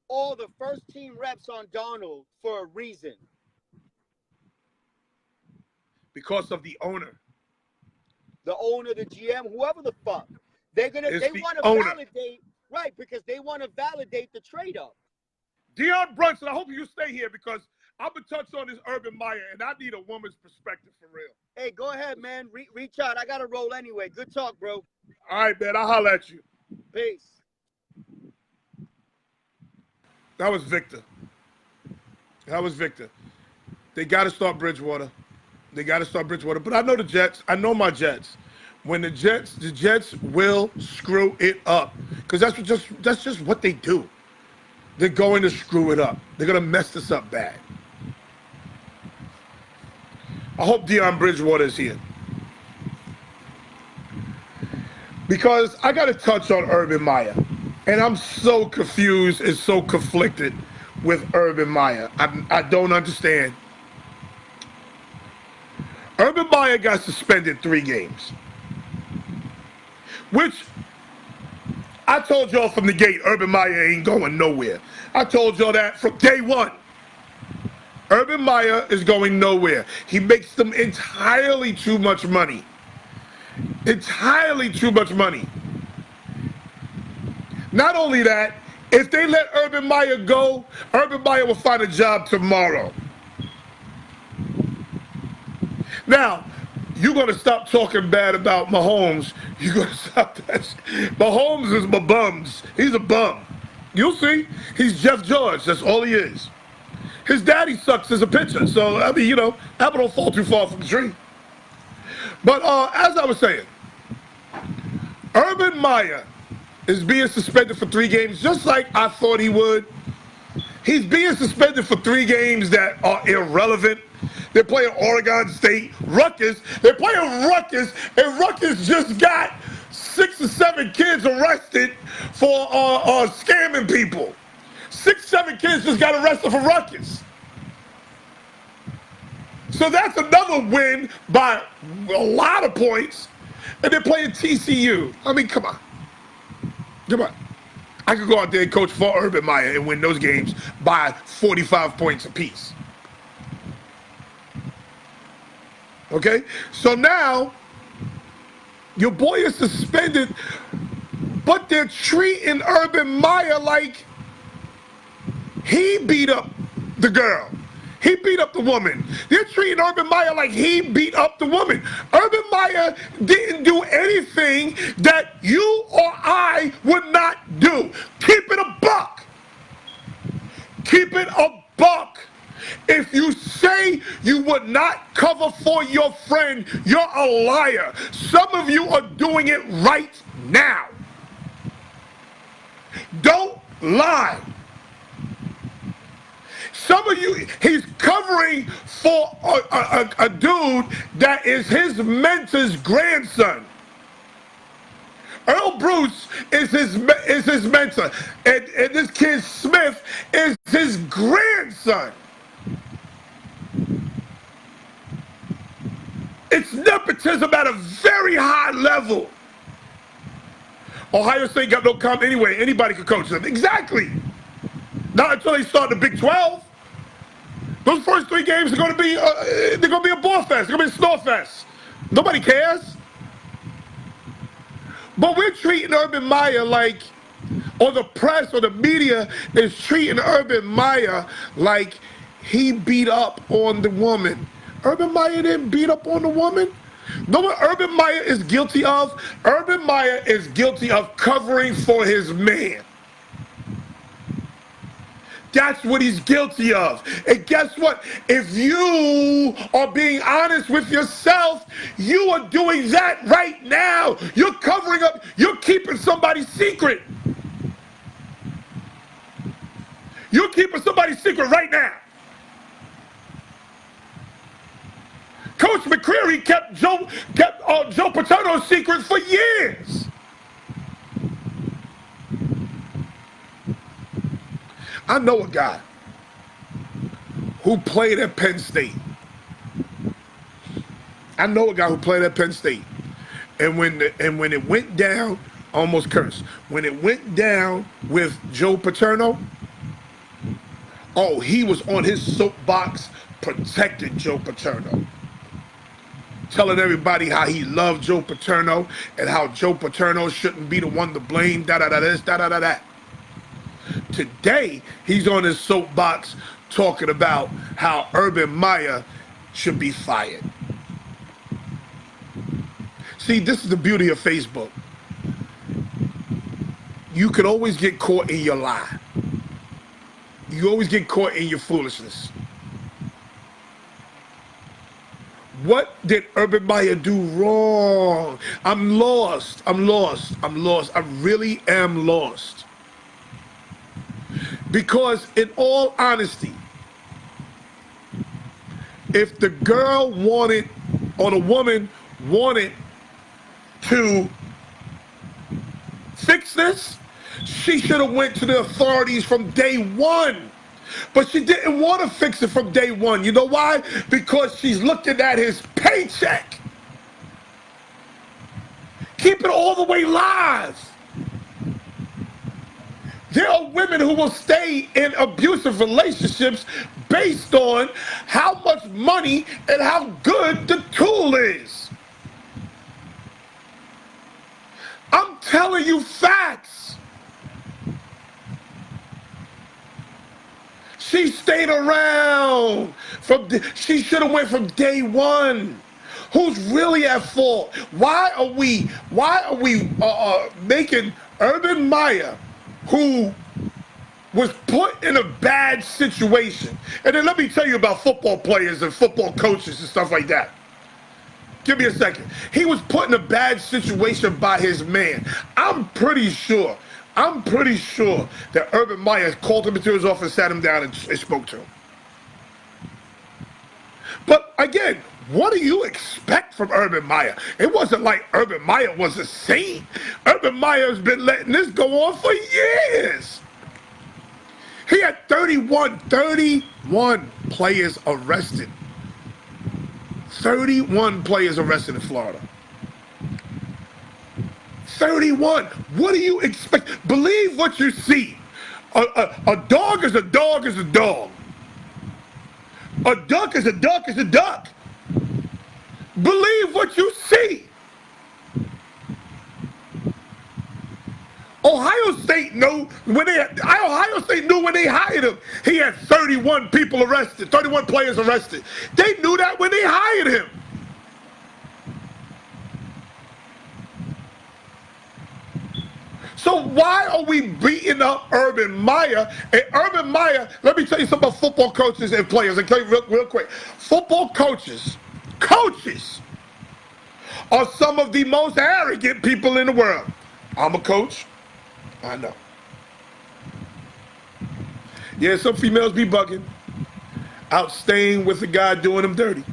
all the first team reps on Donald for a reason. Because of the owner. The owner, the GM, whoever the fuck. They want to validate, right, because they want to validate the trade up. Deion Brunson, I hope you stay here because I'm going to touch on this Urban Meyer, and I need a woman's perspective for real. Hey, go ahead, man. Reach out. I got to roll anyway. Good talk, bro. All right, man. I'll holler at you. Peace. That was Victor. They got to start Bridgewater. But I know the Jets. I know my Jets. When the Jets will screw it up because that's just what they do. They're going to screw it up. They're going to mess this up bad. I hope Deion Bridgewater is here. Because I got to touch on Urban Meyer. And I'm so confused and so conflicted with Urban Meyer. I don't understand. Urban Meyer got suspended 3 games. Which I told y'all from the gate, Urban Meyer ain't going nowhere. I told y'all that from day one. Urban Meyer is going nowhere. He makes them entirely too much money. Entirely too much money. Not only that, if they let Urban Meyer go, Urban Meyer will find a job tomorrow. Now, you're going to stop talking bad about Mahomes. You're going to stop that. Mahomes is my bums. He's a bum. You'll see. He's Jeff George. That's all he is. His daddy sucks as a pitcher. So, I mean, apple don't fall too far from the tree. But as I was saying, Urban Meyer is being suspended for 3 games just like I thought he would. He's being suspended for 3 games that are irrelevant. They're playing Oregon State, Rutgers. They're playing Rutgers, and Rutgers just got 6 or 7 kids arrested for scamming people. 6, 7 kids just got arrested for Rutgers. So that's another win by a lot of points. And they're playing TCU. I mean, come on. Come on. I could go out there and coach for Urban Meyer and win those games by 45 points apiece. Okay? So now, your boy is suspended, but they're treating Urban Meyer like he beat up the girl. He beat up the woman. They're treating Urban Meyer like he beat up the woman. Urban Meyer didn't do anything that you or I would not do. Keep it a buck. Keep it a buck. If you say you would not cover for your friend, you're a liar. Some of you are doing it right now. Don't lie. Some of you, he's covering for a dude that is his mentor's grandson. Earl Bruce is his mentor, and this kid Smith is his grandson. It's nepotism at a very high level. Ohio State got no comment anyway. Anybody can coach them. Exactly. Not until they start the Big 12. Those first 3 games are going to be they're going to be a ball fest. They're going to be a snore fest. Nobody cares. But we're treating Urban Meyer like, or the press or the media is treating Urban Meyer like he beat up on the woman. Urban Meyer didn't beat up on the woman. Know what Urban Meyer is guilty of? Urban Meyer is guilty of covering for his man. That's what he's guilty of. And guess what? If you are being honest with yourself, you are doing that right now. You're covering up, you're keeping somebody's secret. You're keeping somebody's secret right now. Coach McCreary kept Joe Paterno's secret for years. I know a guy who played at Penn State. And when it went down, almost cursed. When it went down with Joe Paterno, oh, he was on his soapbox protecting Joe Paterno. Telling everybody how he loved Joe Paterno and how Joe Paterno shouldn't be the one to blame, this, that. Today, he's on his soapbox talking about how Urban Meyer should be fired. See, this is the beauty of Facebook. You could always get caught in your lie. You always get caught in your foolishness. What did Urban Meyer do wrong? I'm lost. I really am lost. Because in all honesty, if the girl wanted, or the woman wanted to fix this, she should have went to the authorities from day one. But she didn't want to fix it from day one. You know why? Because she's looking at his paycheck. Keep it all the way live. There are women who will stay in abusive relationships based on how much money and how good the tool is. I'm telling you facts. She stayed around. She should have went from day one. Who's really at fault? Why are we making Urban Meyer, who was put in a bad situation? And then let me tell you about football players and football coaches and stuff like that. Give me a second. He was put in a bad situation by his man. I'm pretty sure that Urban Meyer called him into his office, sat him down, and spoke to him. But again, what do you expect from Urban Meyer? It wasn't like Urban Meyer was a saint. Urban Meyer's been letting this go on for years. He had 31 players arrested. 31 players arrested in Florida. 31. What do you expect? Believe what you see. A dog is a dog is a dog. A duck is a duck is a duck. Believe what you see. Ohio State knew when they hired him, he had 31 people arrested, 31 players arrested. They knew that when they hired him. So why are we beating up Urban Meyer? And Urban Meyer, let me tell you something about football coaches and players. I'll tell you real quick. Football coaches are some of the most arrogant people in the world. I'm a coach. I know. Yeah, some females be bugging, out staying with the guy doing them dirty.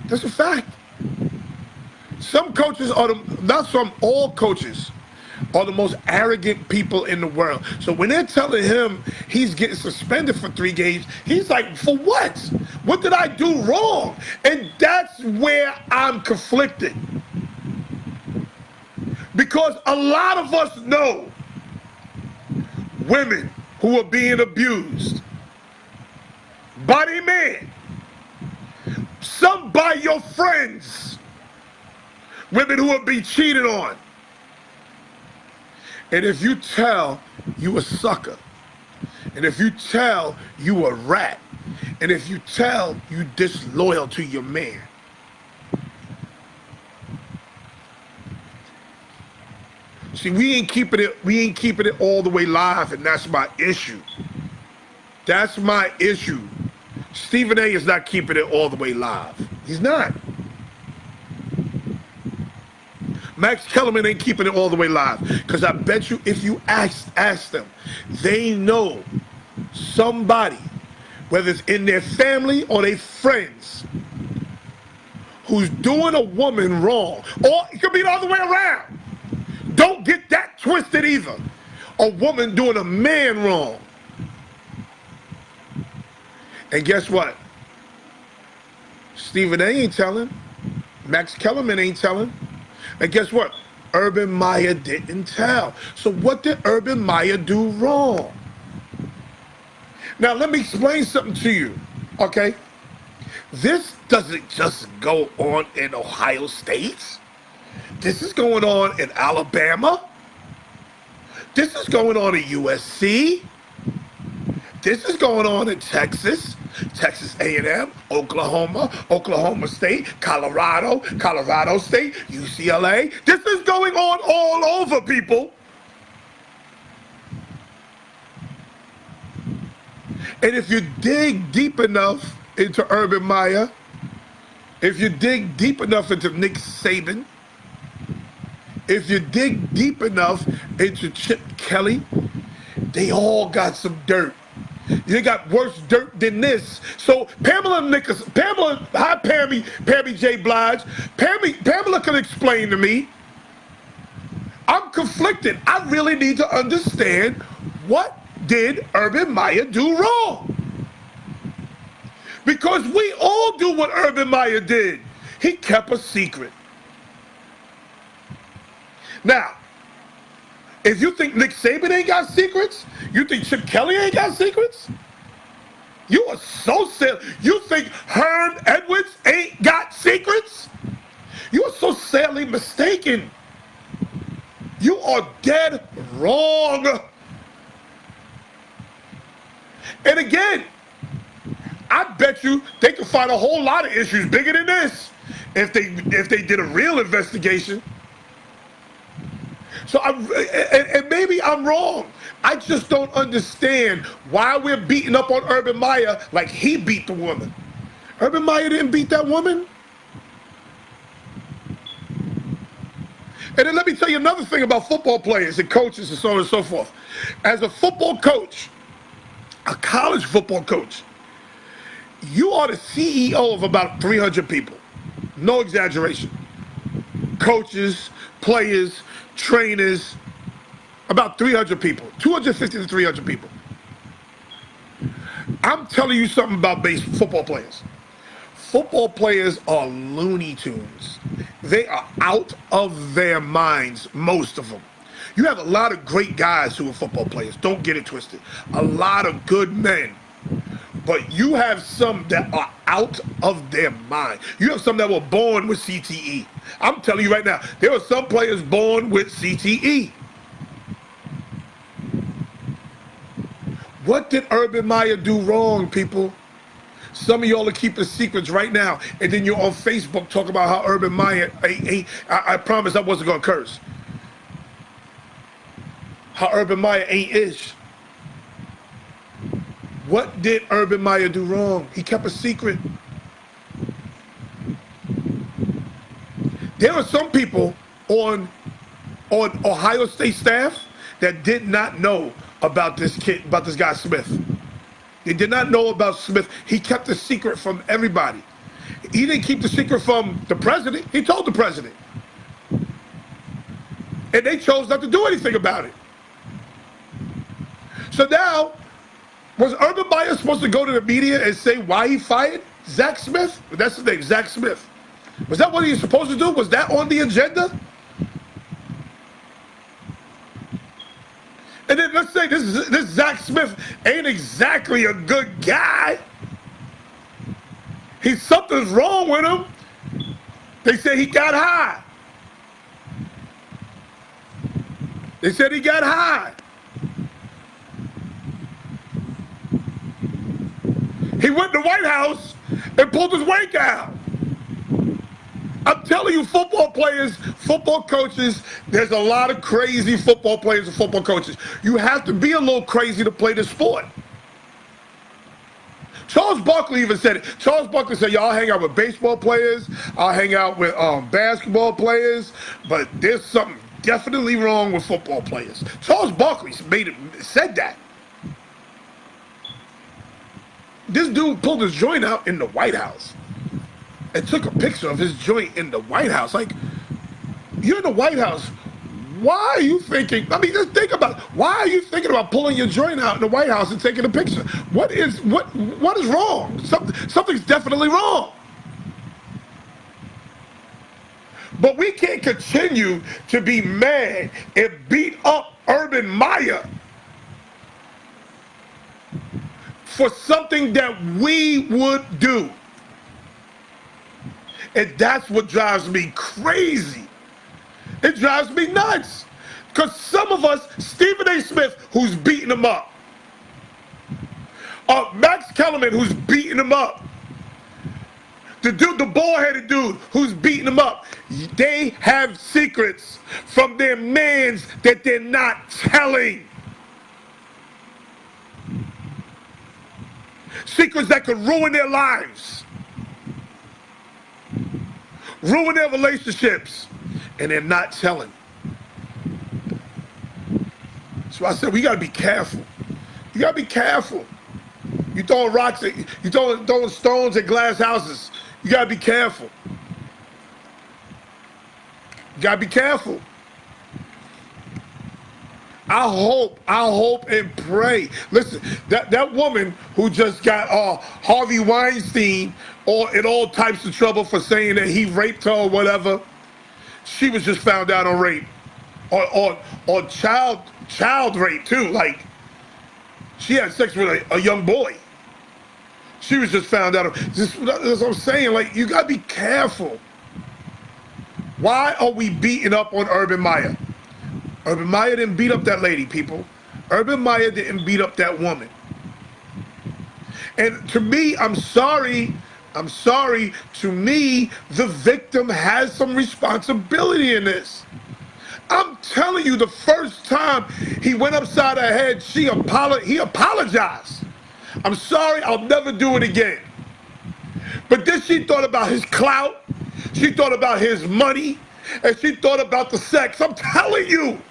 That's a fact. Some coaches are all coaches are the most arrogant people in the world. So when they're telling him he's getting suspended for 3 games, he's like, for what? What did I do wrong? And that's where I'm conflicted. Because a lot of us know women who are being abused by their man. Some by your friends. Women who are being cheated on. And if you tell you a sucker, and if you tell you a rat, And if you tell you disloyal to your man, see, we ain't keeping it all the way live, and that's my issue. That's my issue. Stephen A is not keeping it all the way live. He's not. Max Kellerman ain't keeping it all the way live. Because I bet you if you ask them, they know somebody, whether it's in their family or their friends, who's doing a woman wrong. Or it could be the other way around. Don't get that twisted either. A woman doing a man wrong. And guess what? Stephen A ain't telling. Max Kellerman ain't telling. And guess what? Urban Meyer didn't tell. So what did Urban Meyer do wrong? Now let me explain something to you, okay? This doesn't just go on in Ohio State. This is going on in Alabama. This is going on at USC. This is going on in Texas, Texas A&M, Oklahoma, Oklahoma State, Colorado, Colorado State, UCLA. This is going on all over, people. And if you dig deep enough into Urban Meyer, if you dig deep enough into Nick Saban, if you dig deep enough into Chip Kelly, they all got some dirt. They got worse dirt than this. So Pamela, hi Pammy J. Blige. Pamela can explain to me. I'm conflicted. I really need to understand, what did Urban Meyer do wrong? Because we all do what Urban Meyer did. He kept a secret. Now, if you think Nick Saban ain't got secrets, you think Chip Kelly ain't got secrets, you are so silly. You think Herm Edwards ain't got secrets? You are so sadly mistaken. You are dead wrong. And again, I bet you they could find a whole lot of issues bigger than this if they did a real investigation. So, and maybe I'm wrong. I just don't understand why we're beating up on Urban Meyer like he beat the woman. Urban Meyer didn't beat that woman. And then let me tell you another thing about football players and coaches and so on and so forth. As a football coach, a college football coach, you are the CEO of about 300 people. No exaggeration. Coaches, players, trainers, about 300 people, 250 to 300 people. I'm telling you something about football players. Football players are Looney Tunes. They are out of their minds, most of them. You have a lot of great guys who are football players. Don't get it twisted. A lot of good men. But you have some that are out of their mind. You have some that were born with CTE. I'm telling you right now, there are some players born with CTE. What did Urban Meyer do wrong, people? Some of y'all are keeping secrets right now, and then you're on Facebook talking about how Urban Meyer, I promise I wasn't going to curse. How Urban Meyer ain't ish. What did Urban Meyer do wrong? He kept a secret. There are some people on Ohio State staff that did not know about this guy Smith. They did not know about Smith. He kept the secret from everybody. He didn't keep the secret from the president. He told the president. And they chose not to do anything about it. So now, was Urban Meyer supposed to go to the media and say why he fired Zach Smith? That's his name, Zach Smith. Was that what he was supposed to do? Was that on the agenda? And then let's say this Zach Smith ain't exactly a good guy. Something's wrong with him. They say he got high. They said he got high. He went to the White House and pulled his weight down. I'm telling you, football players, football coaches, there's a lot of crazy football players and football coaches. You have to be a little crazy to play this sport. Charles Barkley even said it. Charles Barkley said, y'all hang out with baseball players, I'll hang out with basketball players, but there's something definitely wrong with football players. Charles Barkley said that. This dude pulled his joint out in the White House and took a picture of his joint in the White House. Like, you're in the White House. Why are you thinking, I mean, just think about it. Why are you thinking about pulling your joint out in the White House and taking a picture? What is wrong? Something's definitely wrong. But we can't continue to be mad and beat up Urban Meyer for something that we would do. And that's what drives me crazy. It drives me nuts. Because some of us, Stephen A. Smith, who's beating him up. Max Kellerman, who's beating him up. The bald-headed dude who's beating him up. They have secrets from their mans that they're not telling. Secrets that could ruin their lives. Ruin their relationships. And they're not telling. So I said, we got to be careful. You got to be careful. You throwing rocks, you throwing stones at glass houses. You got to be careful. You got to be careful. I hope and pray. Listen, that woman who just got Harvey Weinstein in all types of trouble for saying that he raped her or whatever, she was just found out on rape. Or child rape too. Like, she had sex with a young boy. She was just found out. That's what I'm saying. Like, you gotta be careful. Why are we beating up on Urban Meyer? Urban Meyer didn't beat up that lady, people. Urban Meyer didn't beat up that woman. And to me, I'm sorry. To me, the victim has some responsibility in this. I'm telling you, the first time he went upside her head, he apologized. I'm sorry, I'll never do it again. But then she thought about his clout, she thought about his money, and she thought about the sex. I'm telling you.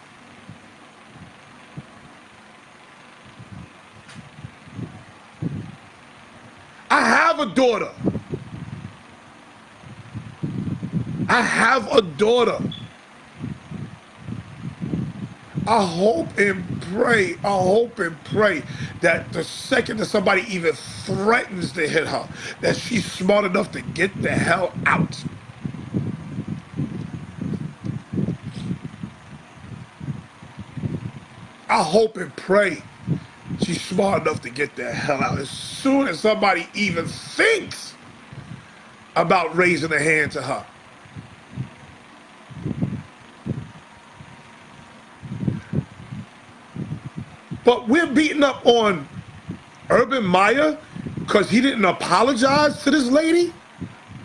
I have a daughter. I have a daughter. I hope and pray that the second that somebody even threatens to hit her, that she's smart enough to get the hell out. I hope and pray she's smart enough to get the hell out. As soon as somebody even thinks about raising a hand to her. But we're beating up on Urban Meyer because he didn't apologize to this lady?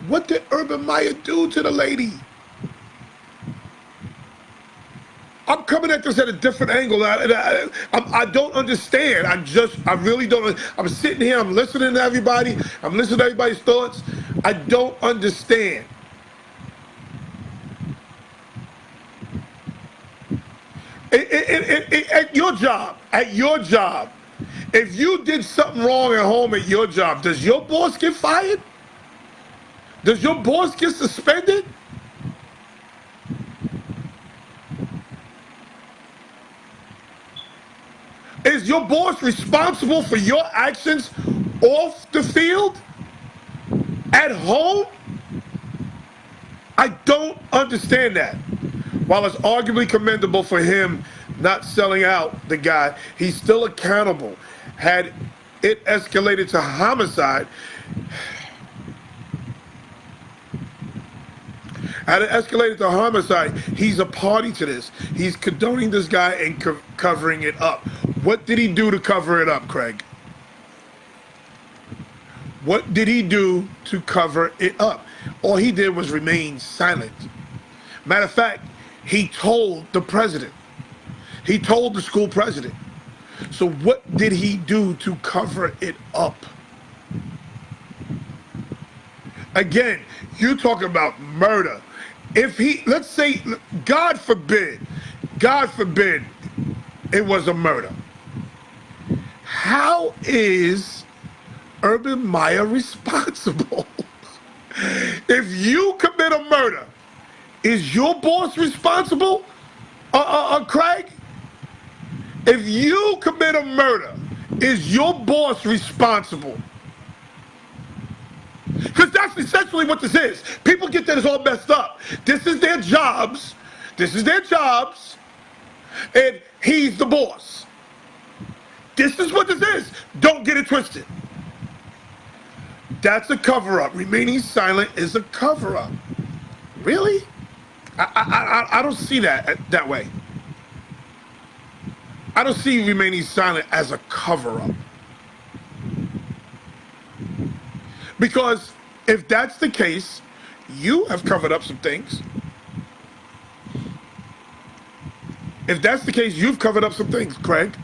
What did Urban Meyer do to the lady? I'm coming at this at a different angle. I don't understand. I really don't. I'm sitting here, I'm listening to everybody. I'm listening to everybody's thoughts. I don't understand. At your job, if you did something wrong at home at your job, does your boss get fired? Does your boss get suspended? Is your boss responsible for your actions off the field? At home? I don't understand that. While it's arguably commendable for him not selling out the guy, he's still accountable. Had it escalated to homicide, he's a party to this. He's condoning this guy and covering it up. What did he do to cover it up, Craig? What did he do to cover it up? All he did was remain silent. Matter of fact, he told the president. He told the school president. So what did he do to cover it up? Again, you talk about murder. If he, let's say, God forbid, it was a murder. How is Urban Meyer responsible? If you commit a murder, is your boss responsible? Craig? If you commit a murder, is your boss responsible? Because that's essentially what this is. People get that it's all messed up. This is their jobs. This is their jobs. And he's the boss. This is what this is. Don't get it twisted. That's a cover-up. Remaining silent is a cover-up. Really? I don't see that way. I don't see remaining silent as a cover-up. Because if that's the case, you have covered up some things. If that's the case, you've covered up some things, Craig.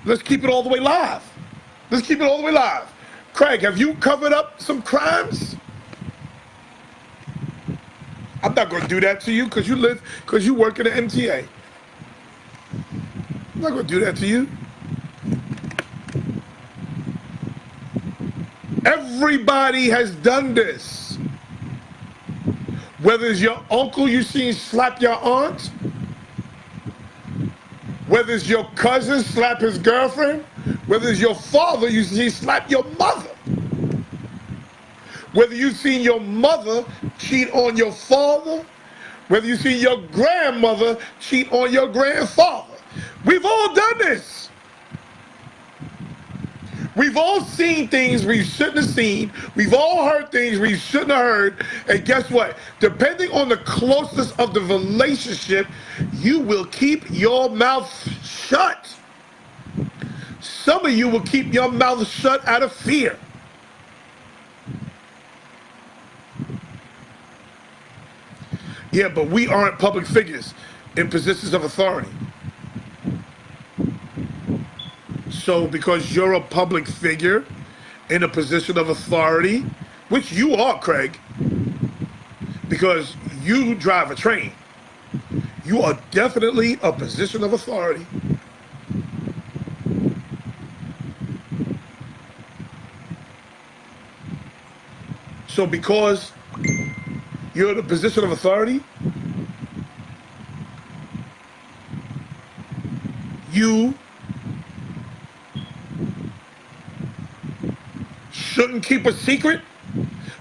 Let's keep it all the way live. Let's keep it all the way live. Craig, have you covered up some crimes? I'm not going to do that to you because you work at the MTA. I'm not going to do that to you. Everybody has done this. Whether it's your uncle you seen slap your aunt, whether it's your cousin slap his girlfriend, whether it's your father you see slap your mother, whether you've seen your mother cheat on your father, whether you see your grandmother cheat on your grandfather. We've all done this. We've all seen things we shouldn't have seen. We've all heard things we shouldn't have heard. And guess what? Depending on the closeness of the relationship, you will keep your mouth shut. Some of you will keep your mouth shut out of fear. Yeah, but we aren't public figures in positions of authority. So because you're a public figure in a position of authority, which you are, Craig, because you drive a train, you are definitely a position of authority. So because you're in a position of authority, you shouldn't keep a secret,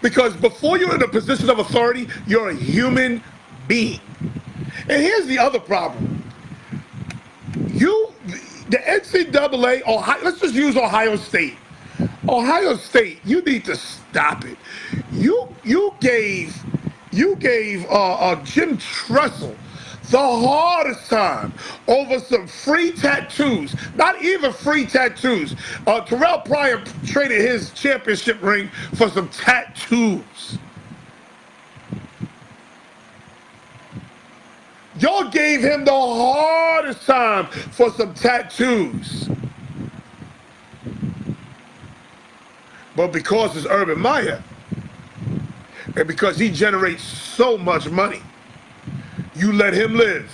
because before you're in a position of authority, you're a human being. And here's the other problem. The NCAA, Ohio, let's just use Ohio State. Ohio State, you need to stop it. You gave Jim Tressel the hardest time over some free tattoos. Not even free tattoos. Terrell Pryor traded his championship ring for some tattoos. Y'all gave him the hardest time for some tattoos. But because it's Urban Meyer, and because he generates so much money, you let him live.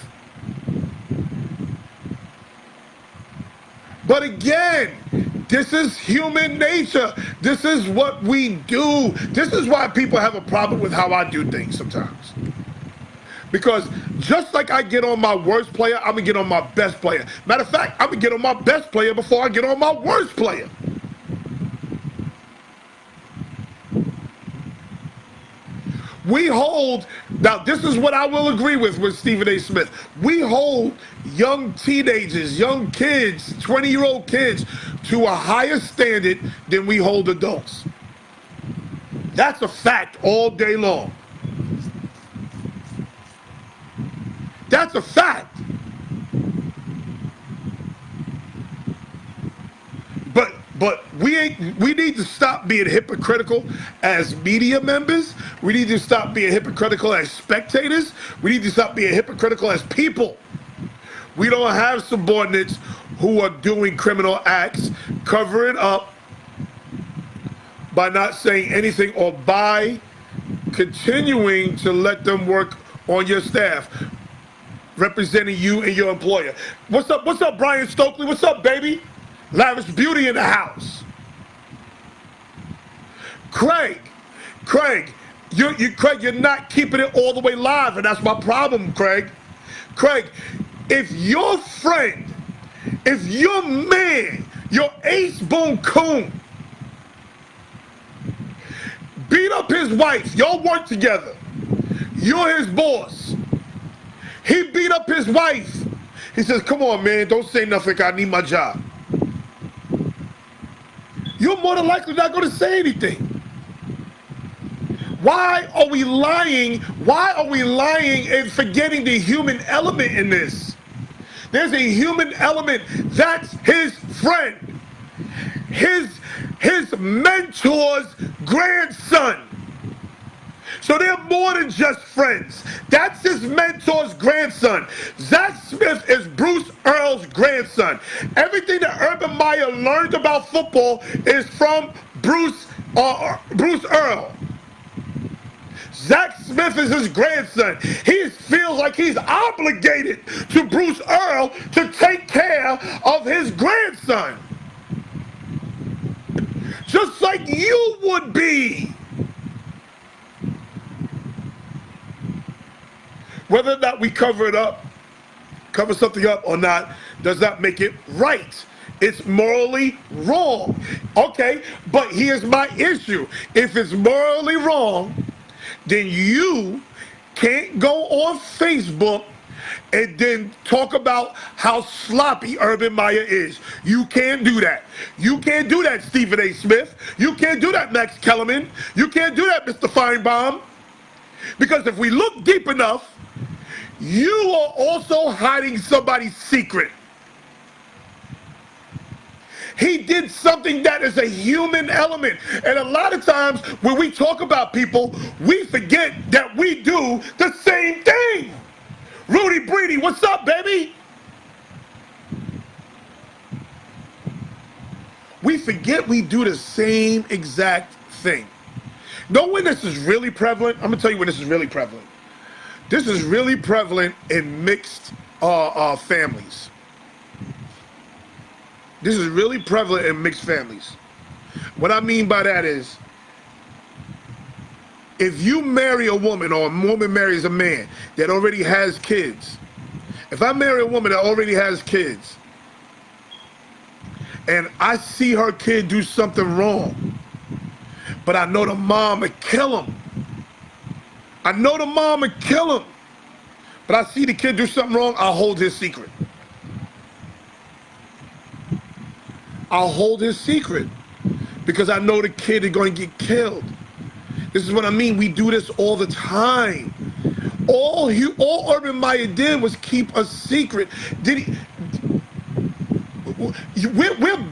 But again, this is human nature. This is what we do. This is why people have a problem with how I do things sometimes. Because just like I get on my worst player, I'm going to get on my best player. Matter of fact, I'm going to get on my best player before I get on my worst player. We hold, now this is what I will agree with Stephen A. Smith. We hold young teenagers, young kids, 20-year-old kids to a higher standard than we hold adults. That's a fact all day long. That's a fact. But we need to stop being hypocritical as media members. We need to stop being hypocritical as spectators. We need to stop being hypocritical as people. We don't have subordinates who are doing criminal acts, cover it up by not saying anything or by continuing to let them work on your staff, representing you and your employer. What's up, Brian Stokely? What's up, baby? Lavish Beauty in the house. Craig, you're not keeping it all the way live, and that's my problem, Craig. Craig, if your friend, if your man, your ace boon coon, beat up his wife, y'all work together, you're his boss, he beat up his wife, he says, come on, man, don't say nothing, I need my job. You're more than likely not going to say anything. Why are we lying? Why are we lying and forgetting the human element in this? There's a human element. That's his friend. His mentor's grandson. So they're more than just friends. That's his mentor's grandson. Zach Smith is Bruce Earl's grandson. Everything that Urban Meyer learned about football is from Bruce Earl. Zach Smith is his grandson. He feels like he's obligated to Bruce Earl to take care of his grandson. Just like you would be. Whether or not we cover something up or not, does not make it right. It's morally wrong. Okay, but here's my issue. If it's morally wrong, then you can't go on Facebook and then talk about how sloppy Urban Meyer is. You can't do that. You can't do that, Stephen A. Smith. You can't do that, Max Kellerman. You can't do that, Mr. Feinbaum. Because if we look deep enough, you are also hiding somebody's secret. He did something that is a human element. And a lot of times when we talk about people, we forget that we do the same thing. Rudy Breedy, what's up, baby? We forget we do the same exact thing. Know when this is really prevalent? I'm going to tell you when this is really prevalent. This is really prevalent in mixed families. This is really prevalent in mixed families. What I mean by that is, if you marry a woman or a woman marries a man that already has kids, if I marry a woman that already has kids, and I see her kid do something wrong, but I know the mom would kill him. I know the mom would kill him, but I see the kid do something wrong, I'll hold his secret. I'll hold his secret because I know the kid is going to get killed. This is what I mean. We do this all the time. All Urban Meyer did was keep a secret. We're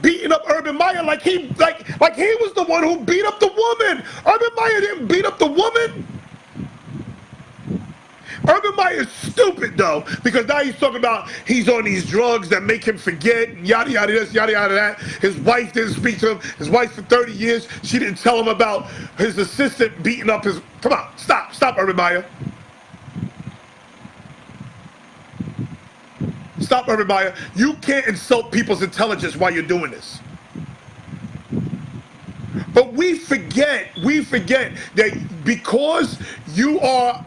beating up Urban Meyer like he was the one who beat up the woman. Urban Meyer didn't beat up the woman. Urban Meyer is stupid, though, because now he's talking about he's on these drugs that make him forget, and yada, yada, this, yada, yada, that. His wife didn't speak to him. His wife for 30 years, she didn't tell him about his assistant beating up his... Come on, stop, Urban Meyer. Stop, Urban Meyer. You can't insult people's intelligence while you're doing this. But we forget that because you are...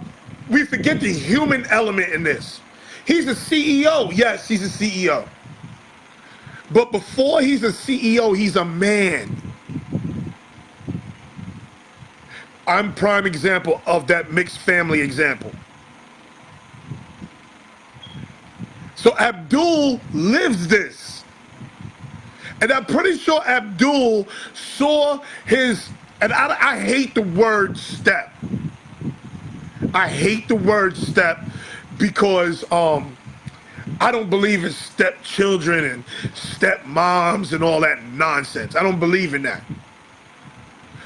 We forget the human element in this. He's a CEO. Yes, he's a CEO. But before he's a CEO, he's a man. I'm prime example of that mixed family example. So Abdul lives this. And I'm pretty sure Abdul saw his, and I hate the word step. I hate the word step because I don't believe in stepchildren and stepmoms and all that nonsense. I don't believe in that.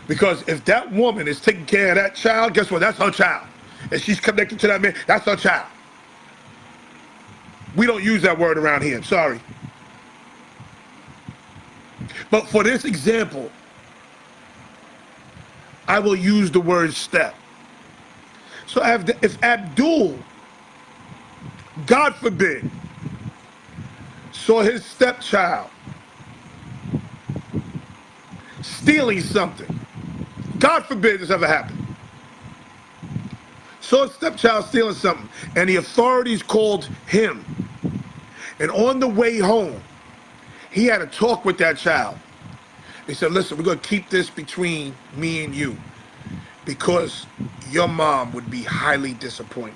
Because if that woman is taking care of that child, guess what? That's her child. And she's connected to that man, that's her child. We don't use that word around here, sorry. But for this example, I will use the word step. So if Abdul, God forbid, saw his stepchild stealing something, God forbid this ever happened, saw his stepchild stealing something, and the authorities called him, and on the way home, he had a talk with that child. He said, listen, we're going to keep this between me and you because your mom would be highly disappointed.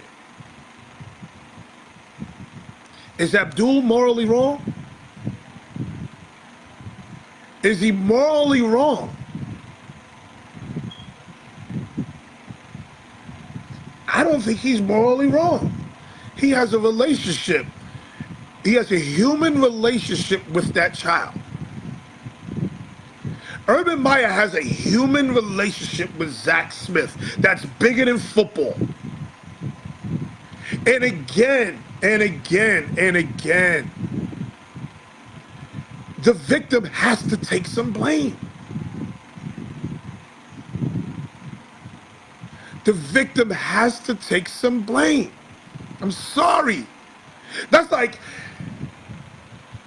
Is Abdul morally wrong? Is he morally wrong? I don't think he's morally wrong. He has a relationship. He has a human relationship with that child. Urban Meyer has a human relationship with Zach Smith that's bigger than football. And again, and again, and again, the victim has to take some blame. The victim has to take some blame. I'm sorry. That's like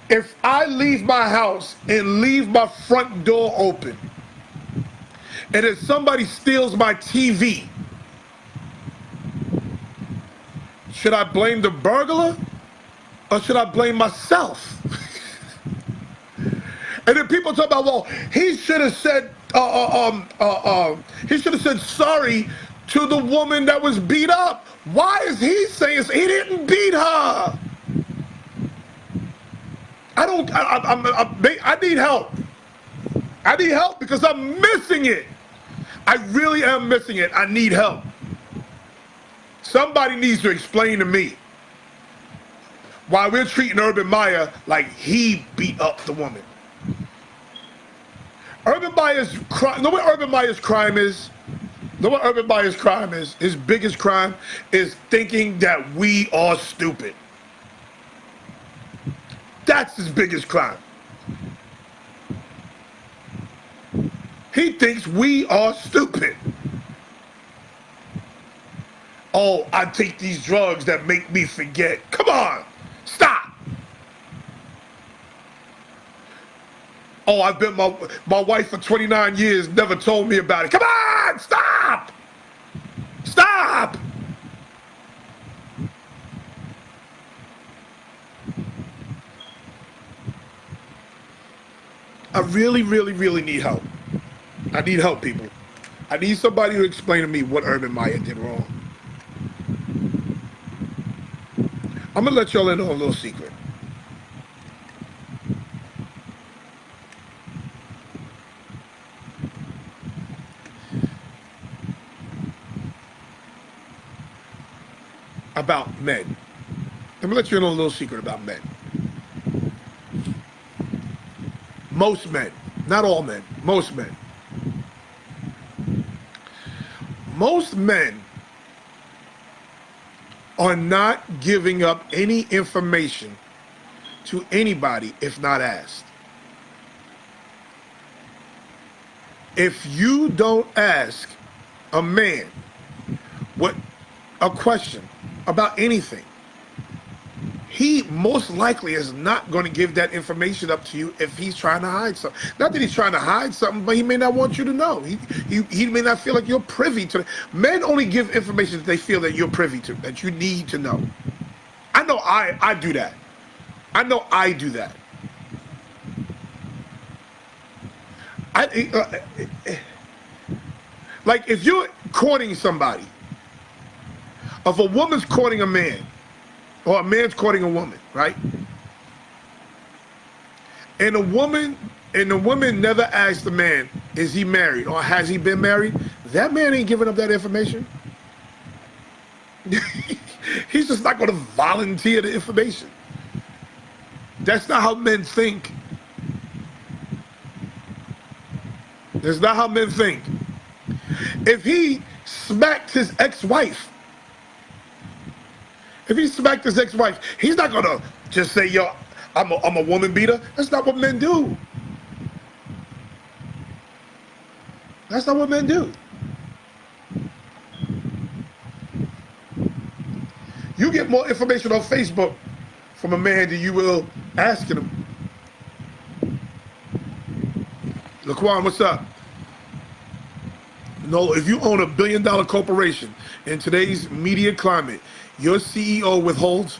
if I leave my house and leave my front door open, and if somebody steals my TV, should I blame the burglar or should I blame myself? And then people talk about, well, he should have said sorry to the woman that was beat up. Why is he saying he didn't beat her? I need help. I need help because I'm missing it. I really am missing it. I need help. Somebody needs to explain to me why we're treating Urban Meyer like he beat up the woman. Urban Meyer's crime, know what Urban Meyer's crime is? Know what Urban Meyer's crime is? His biggest crime is thinking that we are stupid. That's his biggest crime. He thinks we are stupid. Oh, I take these drugs that make me forget. Come on, stop. Oh, I've been my wife for 29 years, never told me about it. Come on, stop. Stop. I really, really, really need help. I need help, people. I need somebody to explain to me what Urban Meyer did wrong. I'm going to let y'all in on a little secret. About men. Let me let you in on a little secret about men. Most men, not all men, most men. Most men are not giving up any information to anybody if not asked. If you don't ask a man a question about anything, he most likely is not going to give that information up to you if he's trying to hide something. Not that he's trying to hide something, but he may not want you to know. He may not feel like you're privy to it. Men only give information that they feel that you're privy to, that you need to know. I know I do that. I know I do that. Like if you're courting somebody, if a woman's courting a man, or a man's courting a woman, right? And the woman never asks the man, is he married or has he been married? That man ain't giving up that information. He's just not going to volunteer the information. That's not how men think. That's not how men think. If he smacked his ex-wife, he's not gonna just say, yo, I'm a woman beater. That's not what men do. That's not what men do. You get more information on Facebook from a man than you will asking him. Laquan, what's up? No, if you own $1 billion corporation in today's media climate, your CEO withholds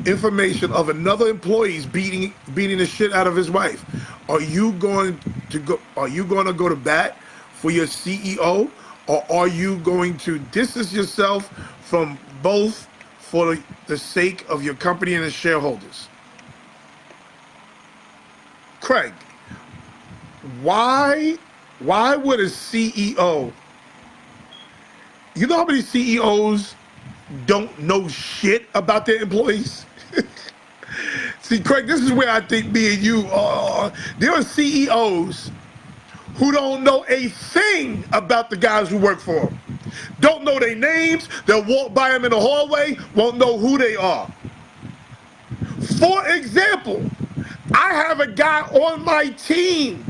information of another employee's beating the shit out of his wife. Are you going to go to bat for your CEO, or are you going to distance yourself from both for the sake of your company and its shareholders? Craig, why would a CEO, you know how many CEOs don't know shit about their employees? See, Craig, this is where I think me and you are. There are CEOs who don't know a thing about the guys who work for them. Don't know their names. They'll walk by them in the hallway, won't know who they are. For example, I have a guy on my team.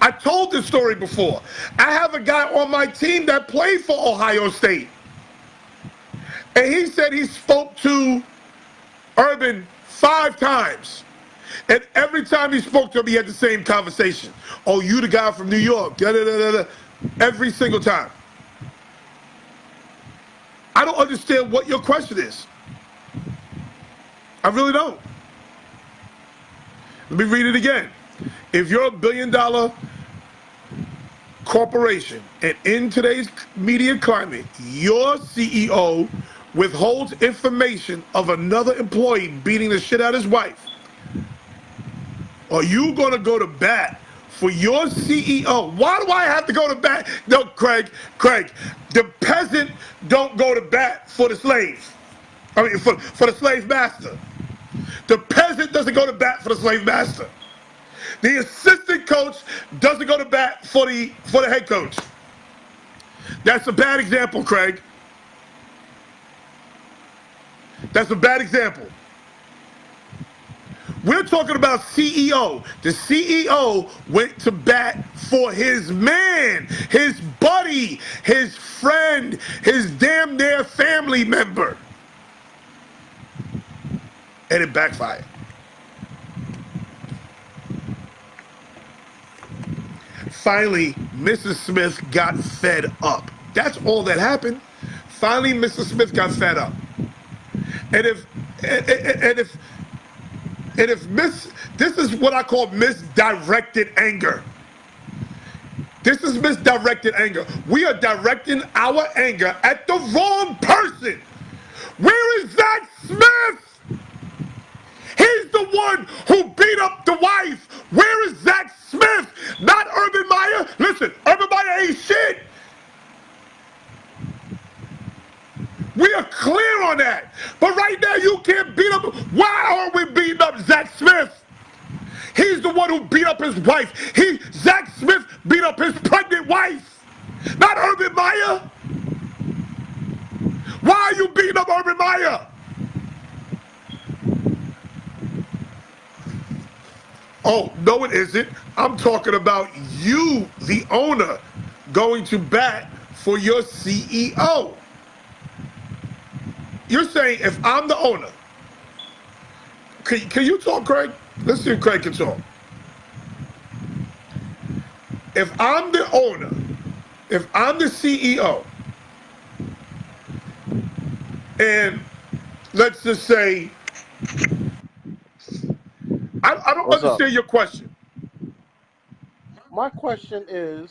I told this story before. I have a guy on my team that played for Ohio State. And he said he spoke to Urban 5 times. And every time he spoke to him, he had the same conversation. Oh, you the guy from New York. Da, da, da, da, da. Every single time. I don't understand what your question is. I really don't. Let me read it again. If you're $1 billion corporation, and in today's media climate, your CEO withholds information of another employee beating the shit out of his wife, are you going to go to bat for your CEO? Why do I have to go to bat? No, Craig, the peasant don't go to bat for the slave. I mean, for the slave master. The peasant doesn't go to bat for the slave master. The assistant coach doesn't go to bat for the head coach. That's a bad example, Craig. That's a bad example. We're talking about CEO. The CEO went to bat for his man, his buddy, his friend, his damn near family member. And it backfired. Finally, Mrs. Smith got fed up. That's all that happened. Finally, Mrs. Smith got fed up. And this is what I call misdirected anger. This is misdirected anger. We are directing our anger at the wrong person. Where is Zach Smith? He's the one who beat up the wife. Where is Zach Smith? Not Urban Meyer. Listen, Urban Meyer ain't shit. We are clear on that. But right now, you can't beat up. Why are we beating up Zach Smith? He's the one who beat up his wife. Zach Smith beat up his pregnant wife. Not Urban Meyer. Why are you beating up Urban Meyer? Oh, no it isn't. I'm talking about you, the owner, going to bat for your CEO. You're saying if I'm the owner, can you talk, Craig? Let's see if Craig can talk. If I'm the owner, if I'm the CEO, and let's just say, I don't understand your question. My question is,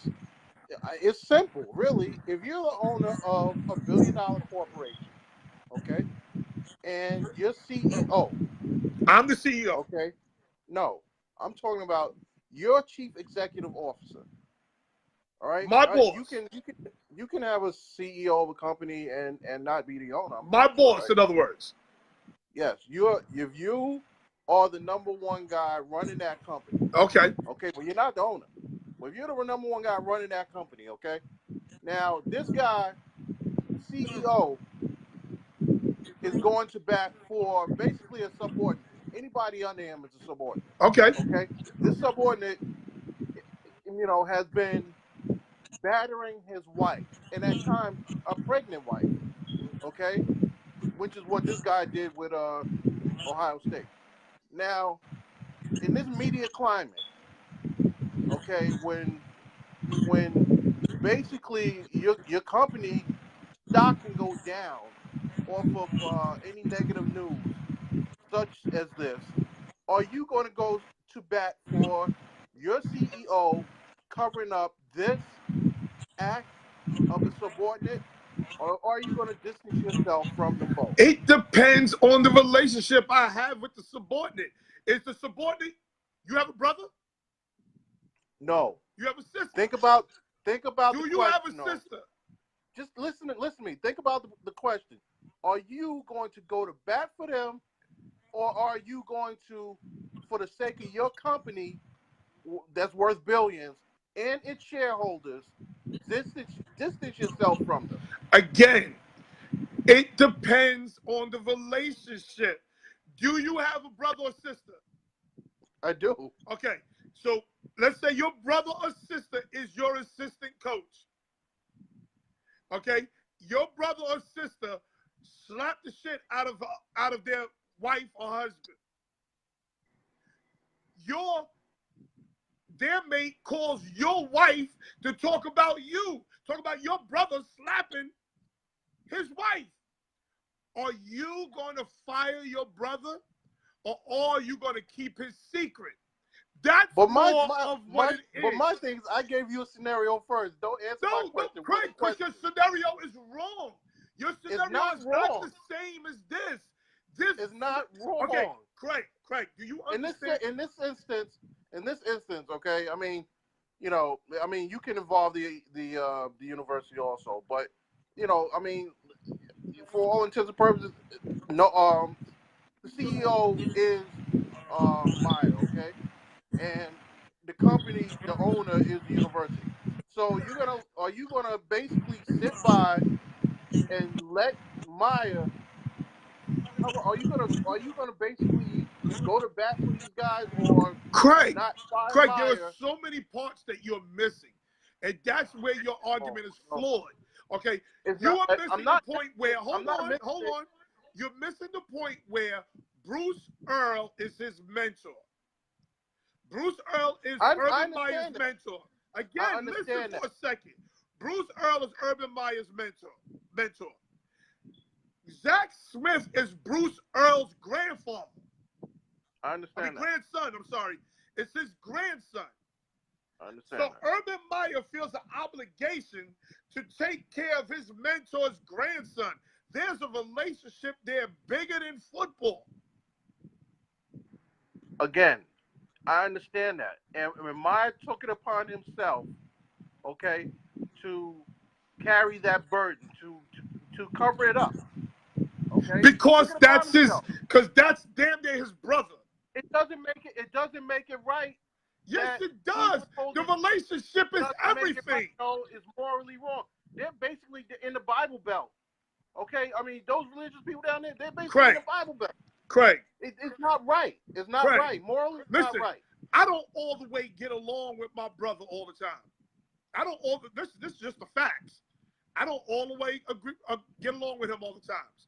it's simple, really. If you're the owner of $1 billion corporation, okay, and your CEO, I'm the CEO. okay, no, I'm talking about your chief executive officer. All right, My boss. You can have a CEO of a company and not be the owner. My boss, in other words. Yes, if you are the number one guy running that company. Okay. Okay, but you're not the owner. Well, if you're the number one guy running that company, okay. Now this guy, the CEO, is going to bat for basically a subordinate. Anybody under him is a subordinate. Okay. Okay, this subordinate, has been battering his wife, and at times a pregnant wife. Okay, which is what this guy did with Ohio State. Now, in this media climate, okay, when basically your company stock can go down off of any negative news such as this, are you going to go to bat for your CEO covering up this act of a subordinate, or are you going to distance yourself from them both? It depends on the relationship I have with the subordinate. Is the subordinate, you have a brother? No. You have a sister? Think about Do the you question. have a No. sister? Just listen to me. Think about the question. Are you going to go to bat for them, or are you going to, for the sake of your company that's worth billions and its shareholders, distance yourself from them? Again, it depends on the relationship. Do you have a brother or sister? I do. Okay, so let's say your brother or sister is your assistant coach. Okay, your brother or sister slapped the shit out of their wife or husband. Their mate calls your wife to talk about you, talk about your brother slapping his wife. Are you going to fire your brother, or are you going to keep his secret? That's more of what it is. But my thing is, I gave you a scenario first. Don't answer my question. No, Craig, because your scenario is wrong. Your scenario is not the same as this. This is not wrong. Okay, Craig, do you understand? In this instance, okay. I mean, you can involve the university also, but I mean, for all intents and purposes, no. The CEO is Meyer, okay, and the company, the owner is the university. So are you gonna basically sit by and let Meyer cover? Are you gonna basically go to bat for these guys, or Craig, not fire there Meyer? are so many parts that you're missing, and that's where your argument is flawed. Okay, you are missing the point where hold on. You're missing the point where Bruce Earl is his mentor. Bruce Earl is Urban Meyer's mentor. Again, listen for a second. Bruce Earl is Urban Meyer's mentor. Zach Smith is Bruce Earl's grandfather. I understand that. Grandson, I'm sorry. It's his grandson. I understand So Urban Meyer feels an obligation to take care of his mentor's grandson. There's a relationship there bigger than football. Again, I understand that. And Meyer took it upon himself, okay, to carry that burden, to cover it up. Okay? Because that's damn near his brother. It doesn't make it right. Yes, it does. The relationship is everything. It's morally wrong. They're basically in the Bible Belt. Okay? I mean, those religious people down there, they're basically in the Bible Belt. Craig. It's not right. It's not right. Morally, it's not right. I don't all the way get along with my brother all the time. This is just the facts. I don't all the way get along with him all the times.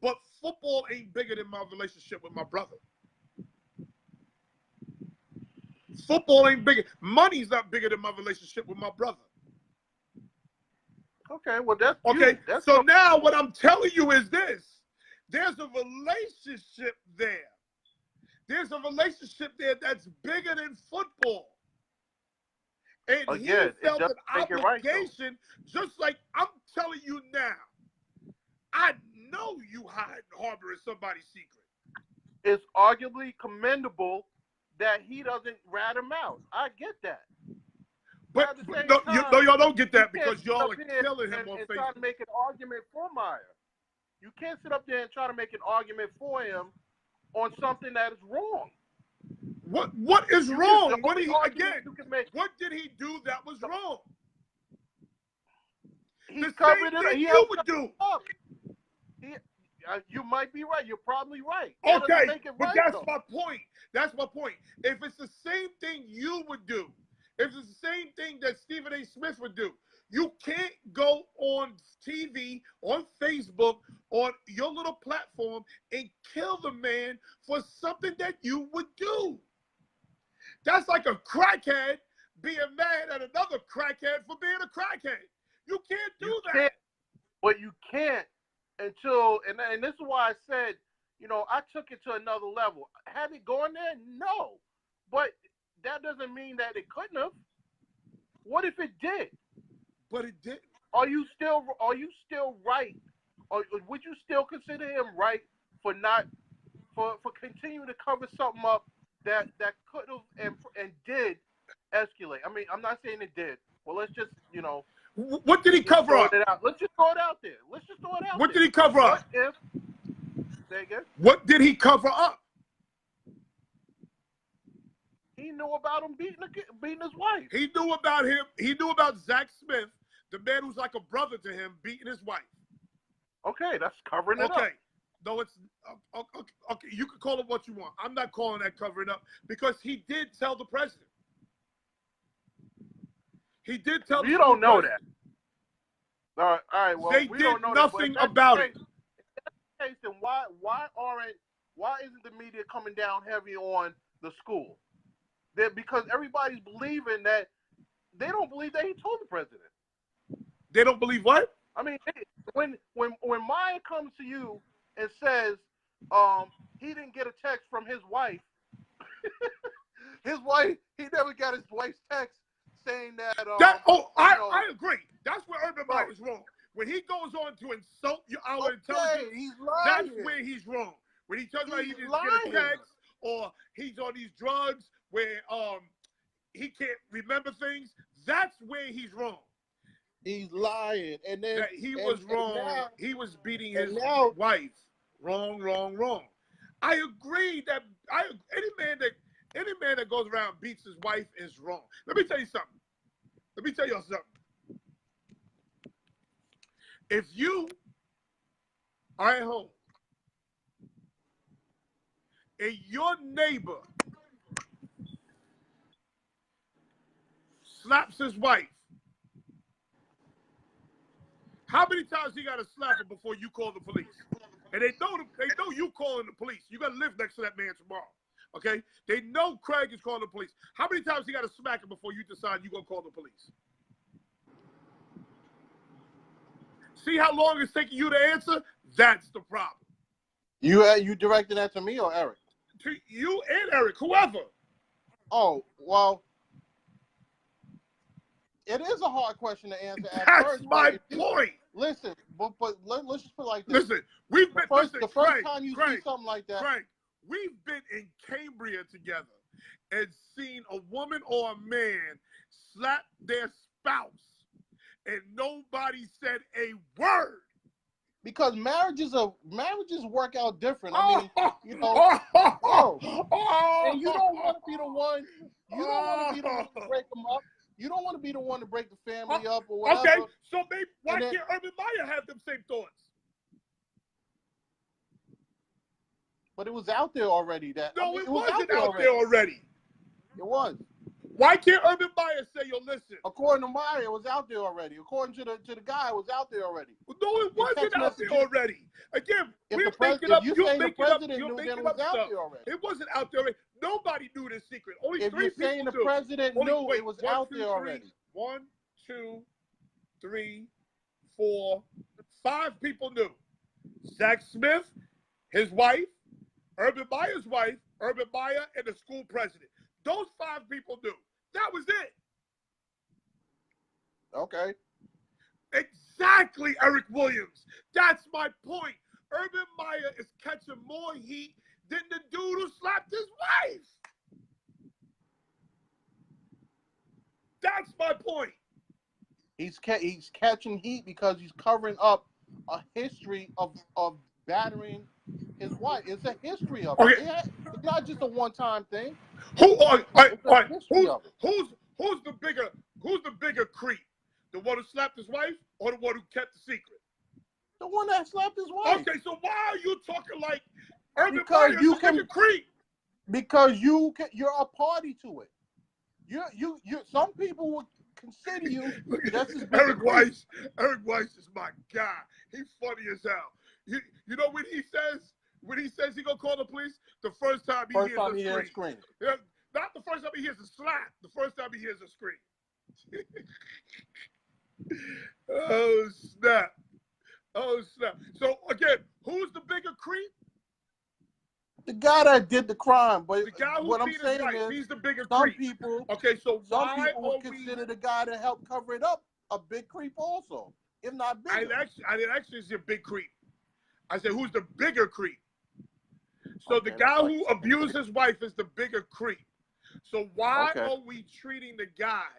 But football ain't bigger than my relationship with my brother. Football ain't bigger. Money's not bigger than my relationship with my brother. Okay, well that's okay. So now what I'm telling you is this: there's a relationship there. There's a relationship there that's bigger than football. And again, he felt an obligation, just like I'm telling you now. I know you hide and harboring somebody's secret. It's arguably commendable that he doesn't rat him out. I get that. But y'all don't get that because y'all are killing him on Facebook. Try to make an argument for Meyer. You can't sit up there and try to make an argument for him on something that is wrong. What is wrong? The What did only he argument again? you can make, What did he do that was wrong? he's The covered same it. thing He you would do. up. You might be right. You're probably right. That Okay, doesn't make it but right, that's though. my point. That's my point. If it's the same thing you would do, if it's the same thing that Stephen A. Smith would do, you can't go on TV, on Facebook, on your little platform and kill the man for something that you would do. That's like a crackhead being mad at another crackhead for being a crackhead. You can't do that. But you can't until, and this is why I said, I took it to another level. Had it gone there? No. But that doesn't mean that it couldn't have. What if it did? But it didn't. Are you still right? Or would you still consider him right for continuing to cover something up that could have and did escalate? I mean, I'm not saying it did. Well, let's just, What did he cover up? Let's just throw it out there. What did he cover up? What if? Say again? What did he cover up? He knew about him beating his wife. He knew about him. He knew about Zach Smith, the man who's like a brother to him, beating his wife. Okay, that's covering it up. Okay. No, it's okay. You can call it what you want. I'm not calling that covering up because he did tell the president. He did tell. You don't know that. All right. Well, they we did don't know nothing that, about it. In that case, then why isn't the media coming down heavy on the school? Because everybody's believing that they don't believe that he told the president. They don't believe what? I mean, when Meyer comes to you and says he didn't get a text from his wife, he never got his wife's text saying that. I agree. That's where Urban Meyer is wrong. When he goes on to insult our intelligence, he's lying. That's where he's wrong. When he tells you he didn't lying. get a text or he's on these drugs where he can't remember things, that's where he's wrong. He's lying, and then he was wrong. Now, he was beating his wife. Wrong. I agree that any man that goes around and beats his wife is wrong. Let me tell you something. Let me tell y'all something. If you are at home and your neighbor slaps his wife, how many times he got to slap her before you call the police? And they know you calling the police. You got to live next to that man tomorrow. Okay? They know Craig is calling the police. How many times he got to smack him before you decide you're going to call the police? See how long it's taking you to answer? That's the problem. You directed that to me or Eric? To you and Eric, whoever. Oh, well, it is a hard question to answer at That's first. my point. Listen, but let's just put it like this. Listen, we've been the first Craig, time you Craig, see something like that. Craig, we've been in Cambria together and seen a woman or a man slap their spouse, and nobody said a word. Because marriages work out different. I mean, and you don't want to be the one. You don't want to be the one to break them up. You don't want to be the one to break the family up or whatever. Okay, so maybe why can't Urban Meyer have them same thoughts? But it was out there already. It wasn't out there already. It was. Why can't Urban Meyer say, yo, listen? According to Meyer, it was out there already. According to the guy, it was out there already. No, it wasn't out there already. Again, we're making up. You're making up stuff. It wasn't out there already. Nobody knew this secret. Only if three you're saying people the president knew, it was out there already. 1, 2, 3, 4, 5 people knew. Zach Smith, his wife, Urban Meyer's wife, Urban Meyer, and the school president. Those 5 people knew. That was it. Okay. Exactly, Eric Williams. That's my point. Urban Meyer is catching more heat than the dude who slapped his wife. That's my point. He's catching heat because he's covering up a history of battering his wife. It's a history of it. Okay. It's not just a one-time thing. Who? All It's a right. history of it. Who's the bigger creep? The one who slapped his wife or the one who kept the secret? The one that slapped his wife. Okay, so why are you talking like Urban Because Meyer you is the bigger creep? Because you're a party to it. You some people would consider you just as big a Eric creep. Weiss. Eric Weiss is my guy. He's funny as hell. You know when he says he gonna call the police? The first time he hears a scream. Yeah, not the first time he hears a slap. The first time he hears a scream. Oh snap! Oh snap! So again, who's the bigger creep? The guy that did the crime, but The guy who what I'm beat his saying wife, is he's the bigger some creep. people, Okay, so some why people would are consider the guy that helped cover it up a big creep also, if not bigger. I didn't actually say a big creep. I said who's the bigger creep? So Okay, the guy who abused his wife is the bigger creep. So why are we treating the guy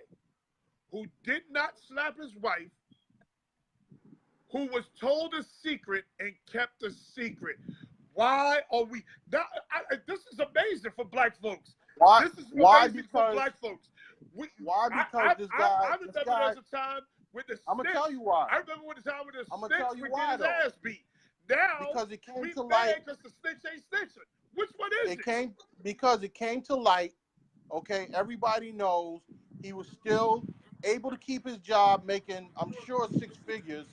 who did not slap his wife, who was told a secret and kept a secret? Why are we? This is amazing for black folks. Why? This is Why? amazing Because for black folks. why? Because this guy. I remember there's a time with the. I'm gonna tell you why. I remember when the time with the I'm gonna snitch tell you would why, get his ass beat. Now because it came we to mad light. because the snitch ain't snitching. Which one is it? It came to light. Okay, everybody knows he was still able to keep his job, making, I'm sure, 6 figures.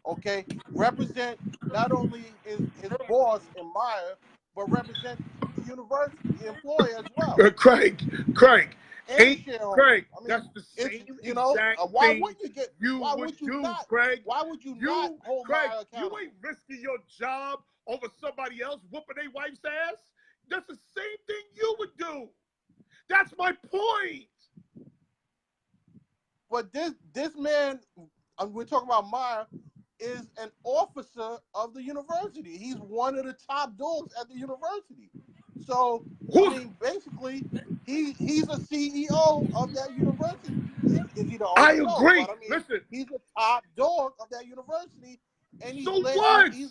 Okay, represent not only his boss and Meyer, but represent the university, the employer as well. Craig, And shareholders. Craig, I mean, that's the same exact why thing would you get? you Why would would you do, not? Craig. Why would you not hold Craig, Meyer accountable? you ain't risking your job over somebody else whooping their wife's ass. That's the same thing you would do. That's my point. But this man, we're talking about Meyer, is an officer of the university. He's one of the top dogs at the university. So, I mean, basically, he's a CEO of that university. Is he the owner? I agree. No, but I mean, Listen, he's a top dog of that university, and he's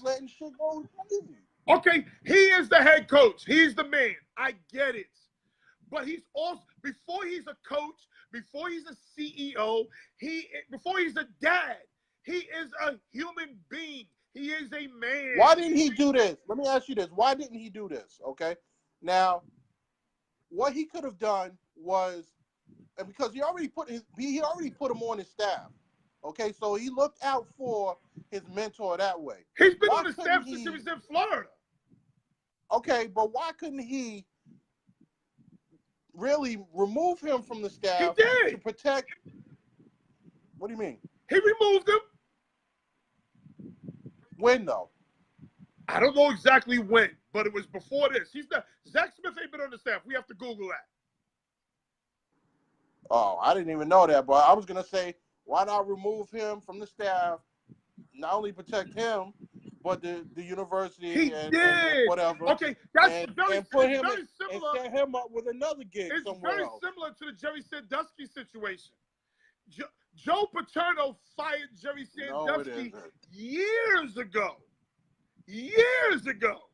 letting shit go crazy. Okay, he is the head coach. He's the man. I get it. But he's also, before he's a coach, before he's a CEO, before he's a dad, he is a human being. He is a man. Why didn't he do this? Let me ask you this. Why didn't he do this? Okay. Now, what he could have done was, and because he already put him on his staff. Okay, so he looked out for his mentor that way. He's been on his staff since he was in Florida. Okay, but why couldn't he really remove him from the staff to protect? What do you mean? He removed him. When though? I don't know exactly when, but it was before this. Zach Smith ain't been on the staff. We have to Google that. Oh, I didn't even know that, but I was gonna say, why not remove him from the staff? Not only protect him, but the university and whatever. Okay, that's and very similar. And set him up with another gig somewhere else. It's very similar to the Jerry Sandusky situation. Joe Paterno fired Jerry Sandusky years ago. Years ago.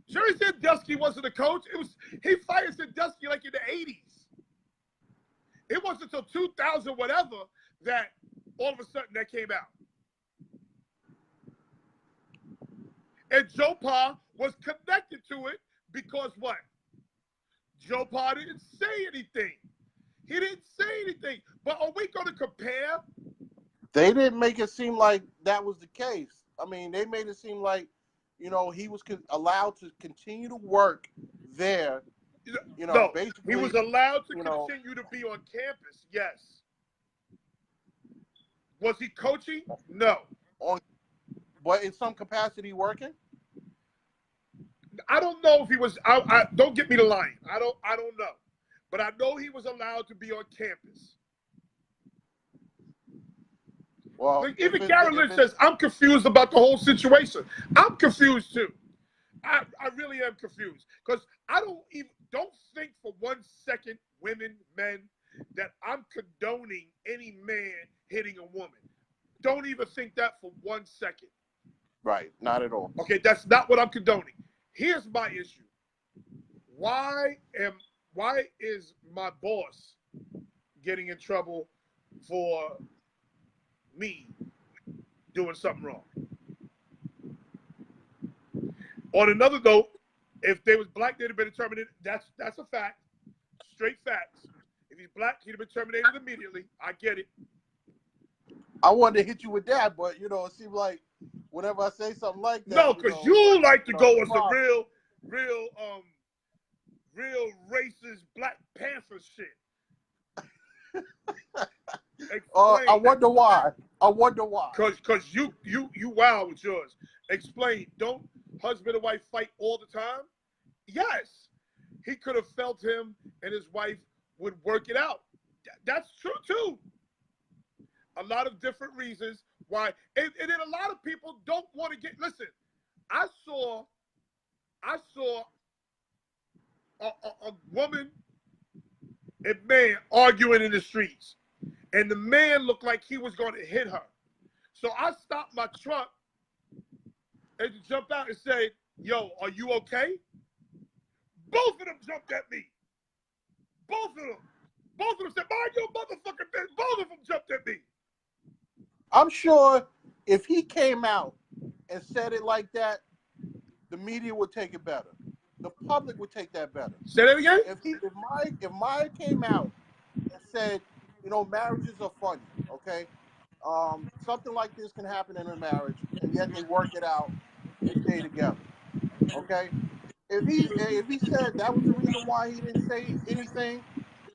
Jerry Sandusky wasn't a coach. He fired Sandusky like in the 80s. It wasn't until 2000 whatever that all of a sudden that came out. And Joe Pa was connected to it because what? Joe Pa didn't say anything. He didn't say anything. But are we going to compare? They didn't make it seem like that was the case. I mean, they made it seem like, he was allowed to continue to work there. No, basically, he was allowed to continue to be on campus, yes. Was he coaching? No. But in some capacity working? I don't know if he was. Don't get me to lying. I don't know, but I know he was allowed to be on campus. Well, like, even Gary Lynch says, "I'm confused about the whole situation." I'm confused too. I really am confused because I don't think for 1 second, women, men, that I'm condoning any man hitting a woman. Don't even think that for 1 second. Right. Not at all. Okay, that's not what I'm condoning. Here's my issue. Why is my boss getting in trouble for me doing something wrong? On another note, if they was black, they'd have been terminated. That's a fact. Straight facts. If he's black, he'd have been terminated immediately. I get it. I wanted to hit you with that, but it seems like whenever I say something like that, No, because you like to go with some problem. real racist Black Panther shit. I wonder why. Cause you wild with yours. Explain. Don't husband and wife fight all the time? Yes. He could have felt him and his wife would work it out. That's true too. A lot of different reasons why, and then a lot of people don't want to get. Listen, I saw a woman and man arguing in the streets, and the man looked like he was going to hit her. So I stopped my truck and jumped out and said, "Yo, are you okay?" Both of them jumped at me. Both of them said, "Mind your motherfucking business." Both of them jumped at me. I'm sure if he came out and said it like that, the media would take it better. The public would take that better. Say that again? If Meyer came out and said, marriages are funny, okay? Something like this can happen in a marriage, and yet they work it out and stay together, okay? If he said that was the reason why he didn't say anything,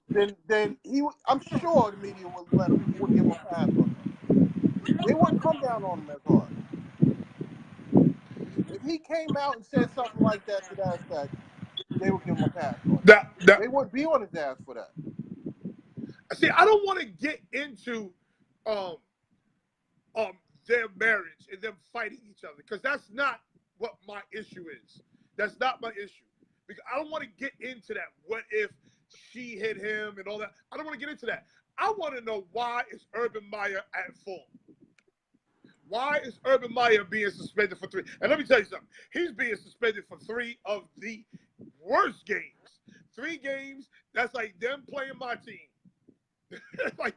then I'm sure the media would give him a pass on that. They wouldn't come down on him as hard. If he came out and said something like that to that effect, they would give him a pass on it. They wouldn't be on his ass for that. See, I don't want to get into their marriage and them fighting each other, because that's not what my issue is. That's not my issue. Because I don't want to get into that. What if she hit him and all that? I don't want to get into that. I want to know, why is Urban Meyer at fault? Why is Urban Meyer being suspended for 3? And let me tell you something. He's being suspended for 3 of the worst games. 3 games, that's like them playing my team. like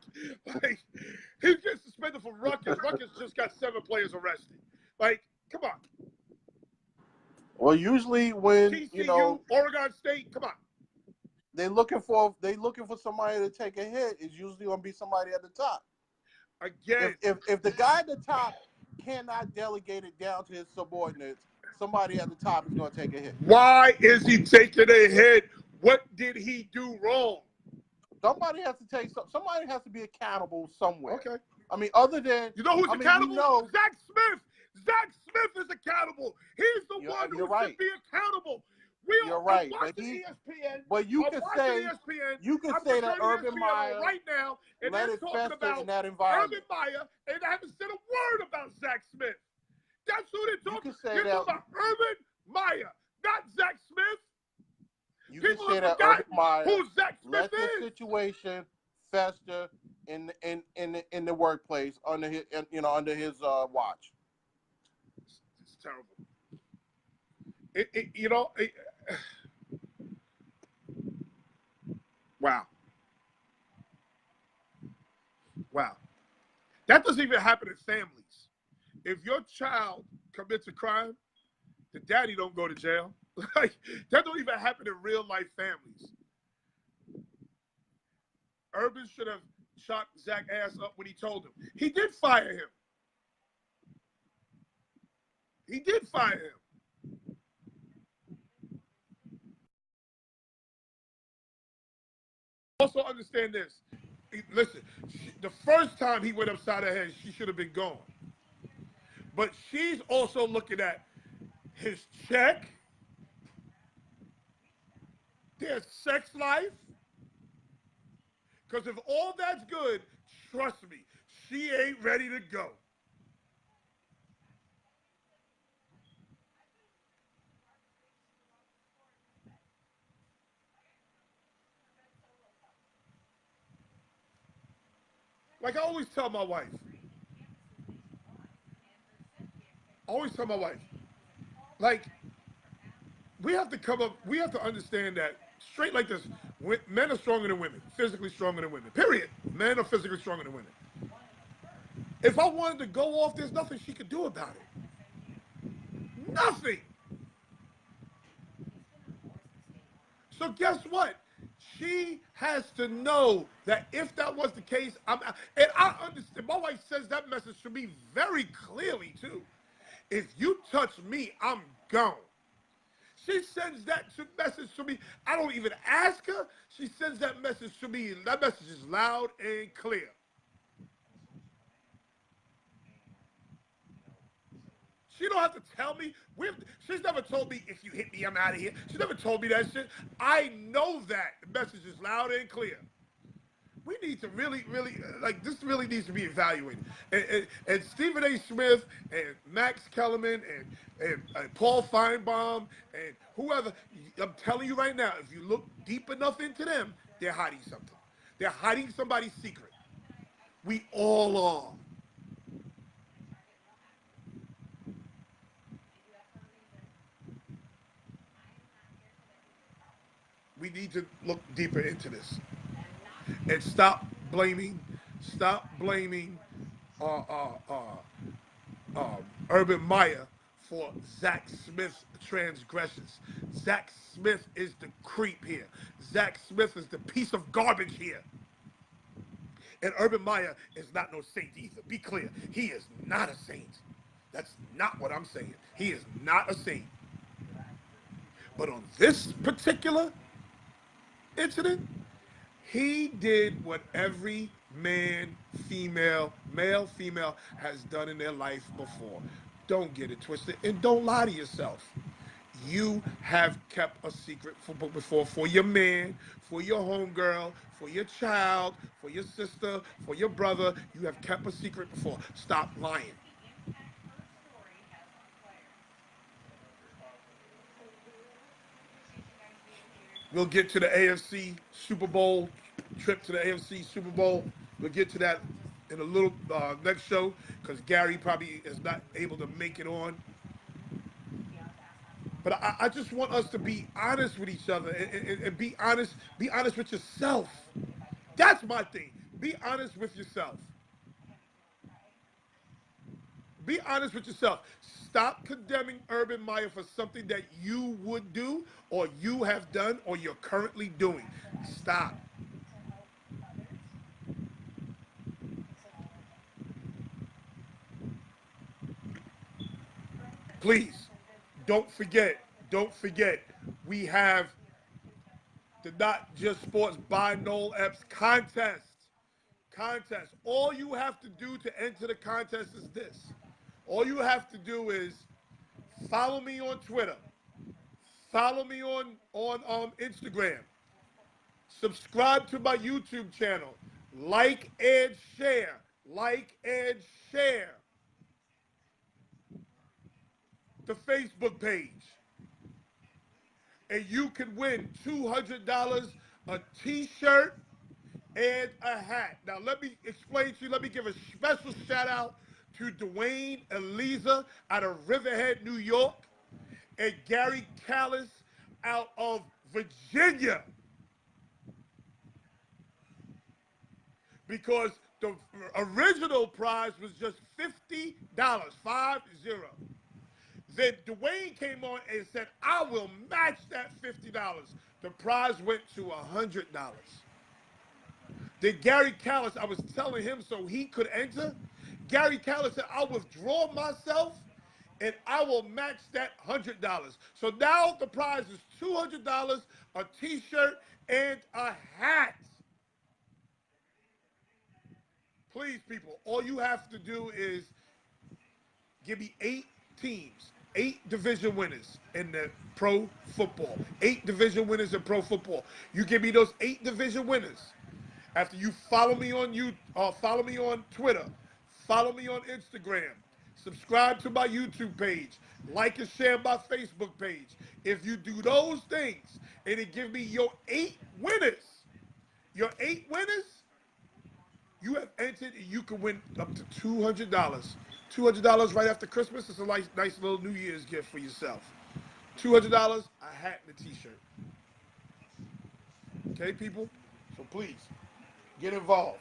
he's getting suspended for Rutgers. Rutgers just got 7 players arrested. Like, come on. Well, usually when TCU, Oregon State, come on. They looking for somebody to take a hit, it's usually gonna be somebody at the top. Again, if the guy at the top cannot delegate it down to his subordinates, somebody at the top is gonna take a hit. Why is he taking a hit? What did he do wrong? Somebody has to be accountable somewhere. Okay. I mean, other than who's accountable? Zach Smith. Zach Smith is accountable. He's the one who should be accountable. You're right, I'm watching ESPN. But you can say that Urban ESPN Meyer right now, and let they're it talking fester about in that environment. Urban Meyer, and I haven't said a word about Zach Smith. That's who they're talking about. They're talking about Urban Meyer, not Zach Smith. You can say that Urban Meyer let the situation fester in the workplace under his watch. It's terrible. Wow. That doesn't even happen in families. If your child commits a crime, the daddy don't go to jail. Like, that don't even happen in real life families. Urban should have shot Zach ass up when he told him. He did fire him. Also understand this. Listen, the first time he went upside her head, she should have been gone. But she's also looking at his check, their sex life. Because if all that's good, trust me, she ain't ready to go. Like I always tell my wife, always tell my wife, like, we have to come up, we have to understand that straight like this, men are stronger than women, physically stronger than women. Period. Men are physically stronger than women. If I wanted to go off, there's nothing she could do about it. Nothing. So guess what? She has to know that if that was the case, and I understand. My wife says that message to me very clearly too. If you touch me, I'm gone. She sends that message to me. I don't even ask her. She sends that message to me, and that message is loud and clear. She don't have to tell me. She's never told me, if you hit me, I'm out of here. She never told me that shit. I know that. The message is loud and clear. We need to really, really, like, this really needs to be evaluated. And Stephen A. Smith and Max Kellerman and Paul Feinbaum and whoever, I'm telling you right now, if you look deep enough into them, they're hiding something. They're hiding somebody's secret. We all are. We need to look deeper into this and stop blaming uh, uh, uh, Urban Meyer for Zach Smith's transgressions. Zach Smith is the creep here. Zach Smith is the piece of garbage here. And Urban Meyer is not no saint either. Be clear. He is not a saint. That's not what I'm saying. He is not a saint. But on this particular incident, he did what every man, female, male, female has done in their life before. Don't get it twisted and don't lie to yourself. You have kept a secret before for your man, for your homegirl, for your child, for your sister, for your brother. You have kept a secret before. Stop lying. We'll get to the AFC Super Bowl, trip to the AFC Super Bowl. We'll get to that in a little next show because Gary probably is not able to make it on. But I just want us to be honest with each other and be honest. Be honest with yourself. That's my thing. Be honest with yourself. Be honest with yourself. Stop condemning Urban Meyer for something that you would do or you have done or you're currently doing. Stop. Please, don't forget, we have the Not Just Sports by Noel Epps contest. Contest. All you have to do to enter the contest is this. All you have to do is follow me on Twitter. Follow me on Instagram. Subscribe to my YouTube channel. Like and share. Like and share the Facebook page. And you can win $200, a t-shirt, and a hat. Now, let me explain to you. Let me give a special shout out to Dwayne and Lisa out of Riverhead, New York, and Gary Callis out of Virginia. Because the original prize was just $50, 50. Then Dwayne came on and said, I will match that $50. The prize went to $100. Then Gary Callis, I was telling him so he could enter. Gary Callis said, I'll withdraw myself and I will match that $100. So now the prize is $200, a t-shirt, and a hat. Please, people, all you have to do is give me 8 teams, 8 division winners in the pro football. 8 division winners in pro football. You give me those 8 division winners. After you follow me on follow me on Twitter, follow me on Instagram, subscribe to my YouTube page, like and share my Facebook page. If you do those things and it give me your 8 winners, you have entered and you can win up to $200 $200 right after Christmas is a nice little New Year's gift for yourself. $200, a hat and a t-shirt. Okay, people? So please, get involved.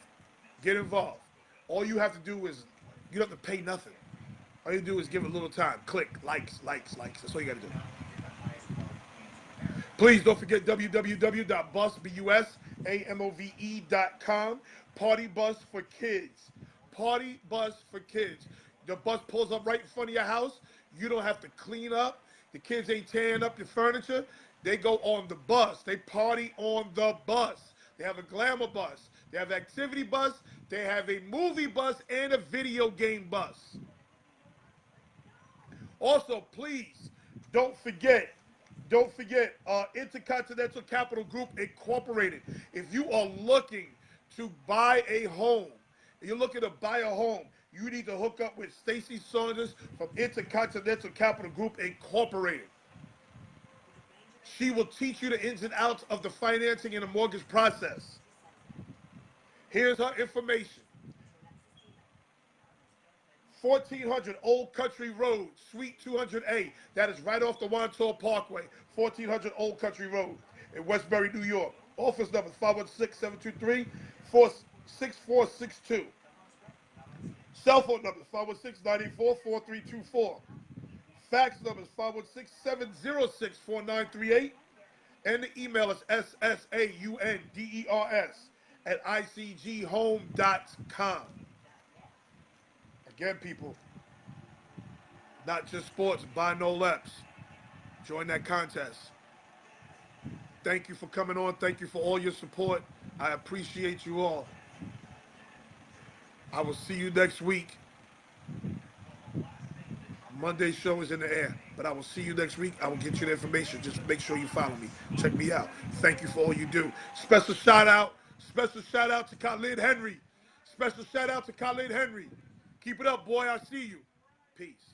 Get involved. All you have to do is, you don't have to pay nothing. All you do is give it a little time. Click, likes. That's all you got to do. Please don't forget www.busbusAMOVE.com. Party Bus for Kids. Party Bus for Kids. The bus pulls up right in front of your house. You don't have to clean up. The kids ain't tearing up your furniture. They go on the bus. They party on the bus. They have a glamour bus. They have an activity bus. They have a movie bus and a video game bus. Also, please don't forget Intercontinental Capital Group Incorporated. If you are looking to buy a home, you're looking to buy a home, you need to hook up with Stacy Saunders from Intercontinental Capital Group Incorporated. She will teach you the ins and outs of the financing and the mortgage process. Here's her information. 1400 Old Country Road, Suite 200A. That is right off the Wantagh Parkway. 1400 Old Country Road in Westbury, New York. Office number 516-723-6462. Cell phone number 516-984-4324. Fax number is 516-706-4938. And the email is ssaunders@icghome.com. Again, people, not just sports, buy no leps. Join that contest. Thank you for coming on. Thank you for all your support. I appreciate you all. I will see you next week. Monday's show is in the air, but I will see you next week. I will get you the information. Just make sure you follow me. Check me out. Thank you for all you do. Special shout out to Khalid Henry. Special shout out to Khalid Henry. Keep it up, boy. I see you. Peace.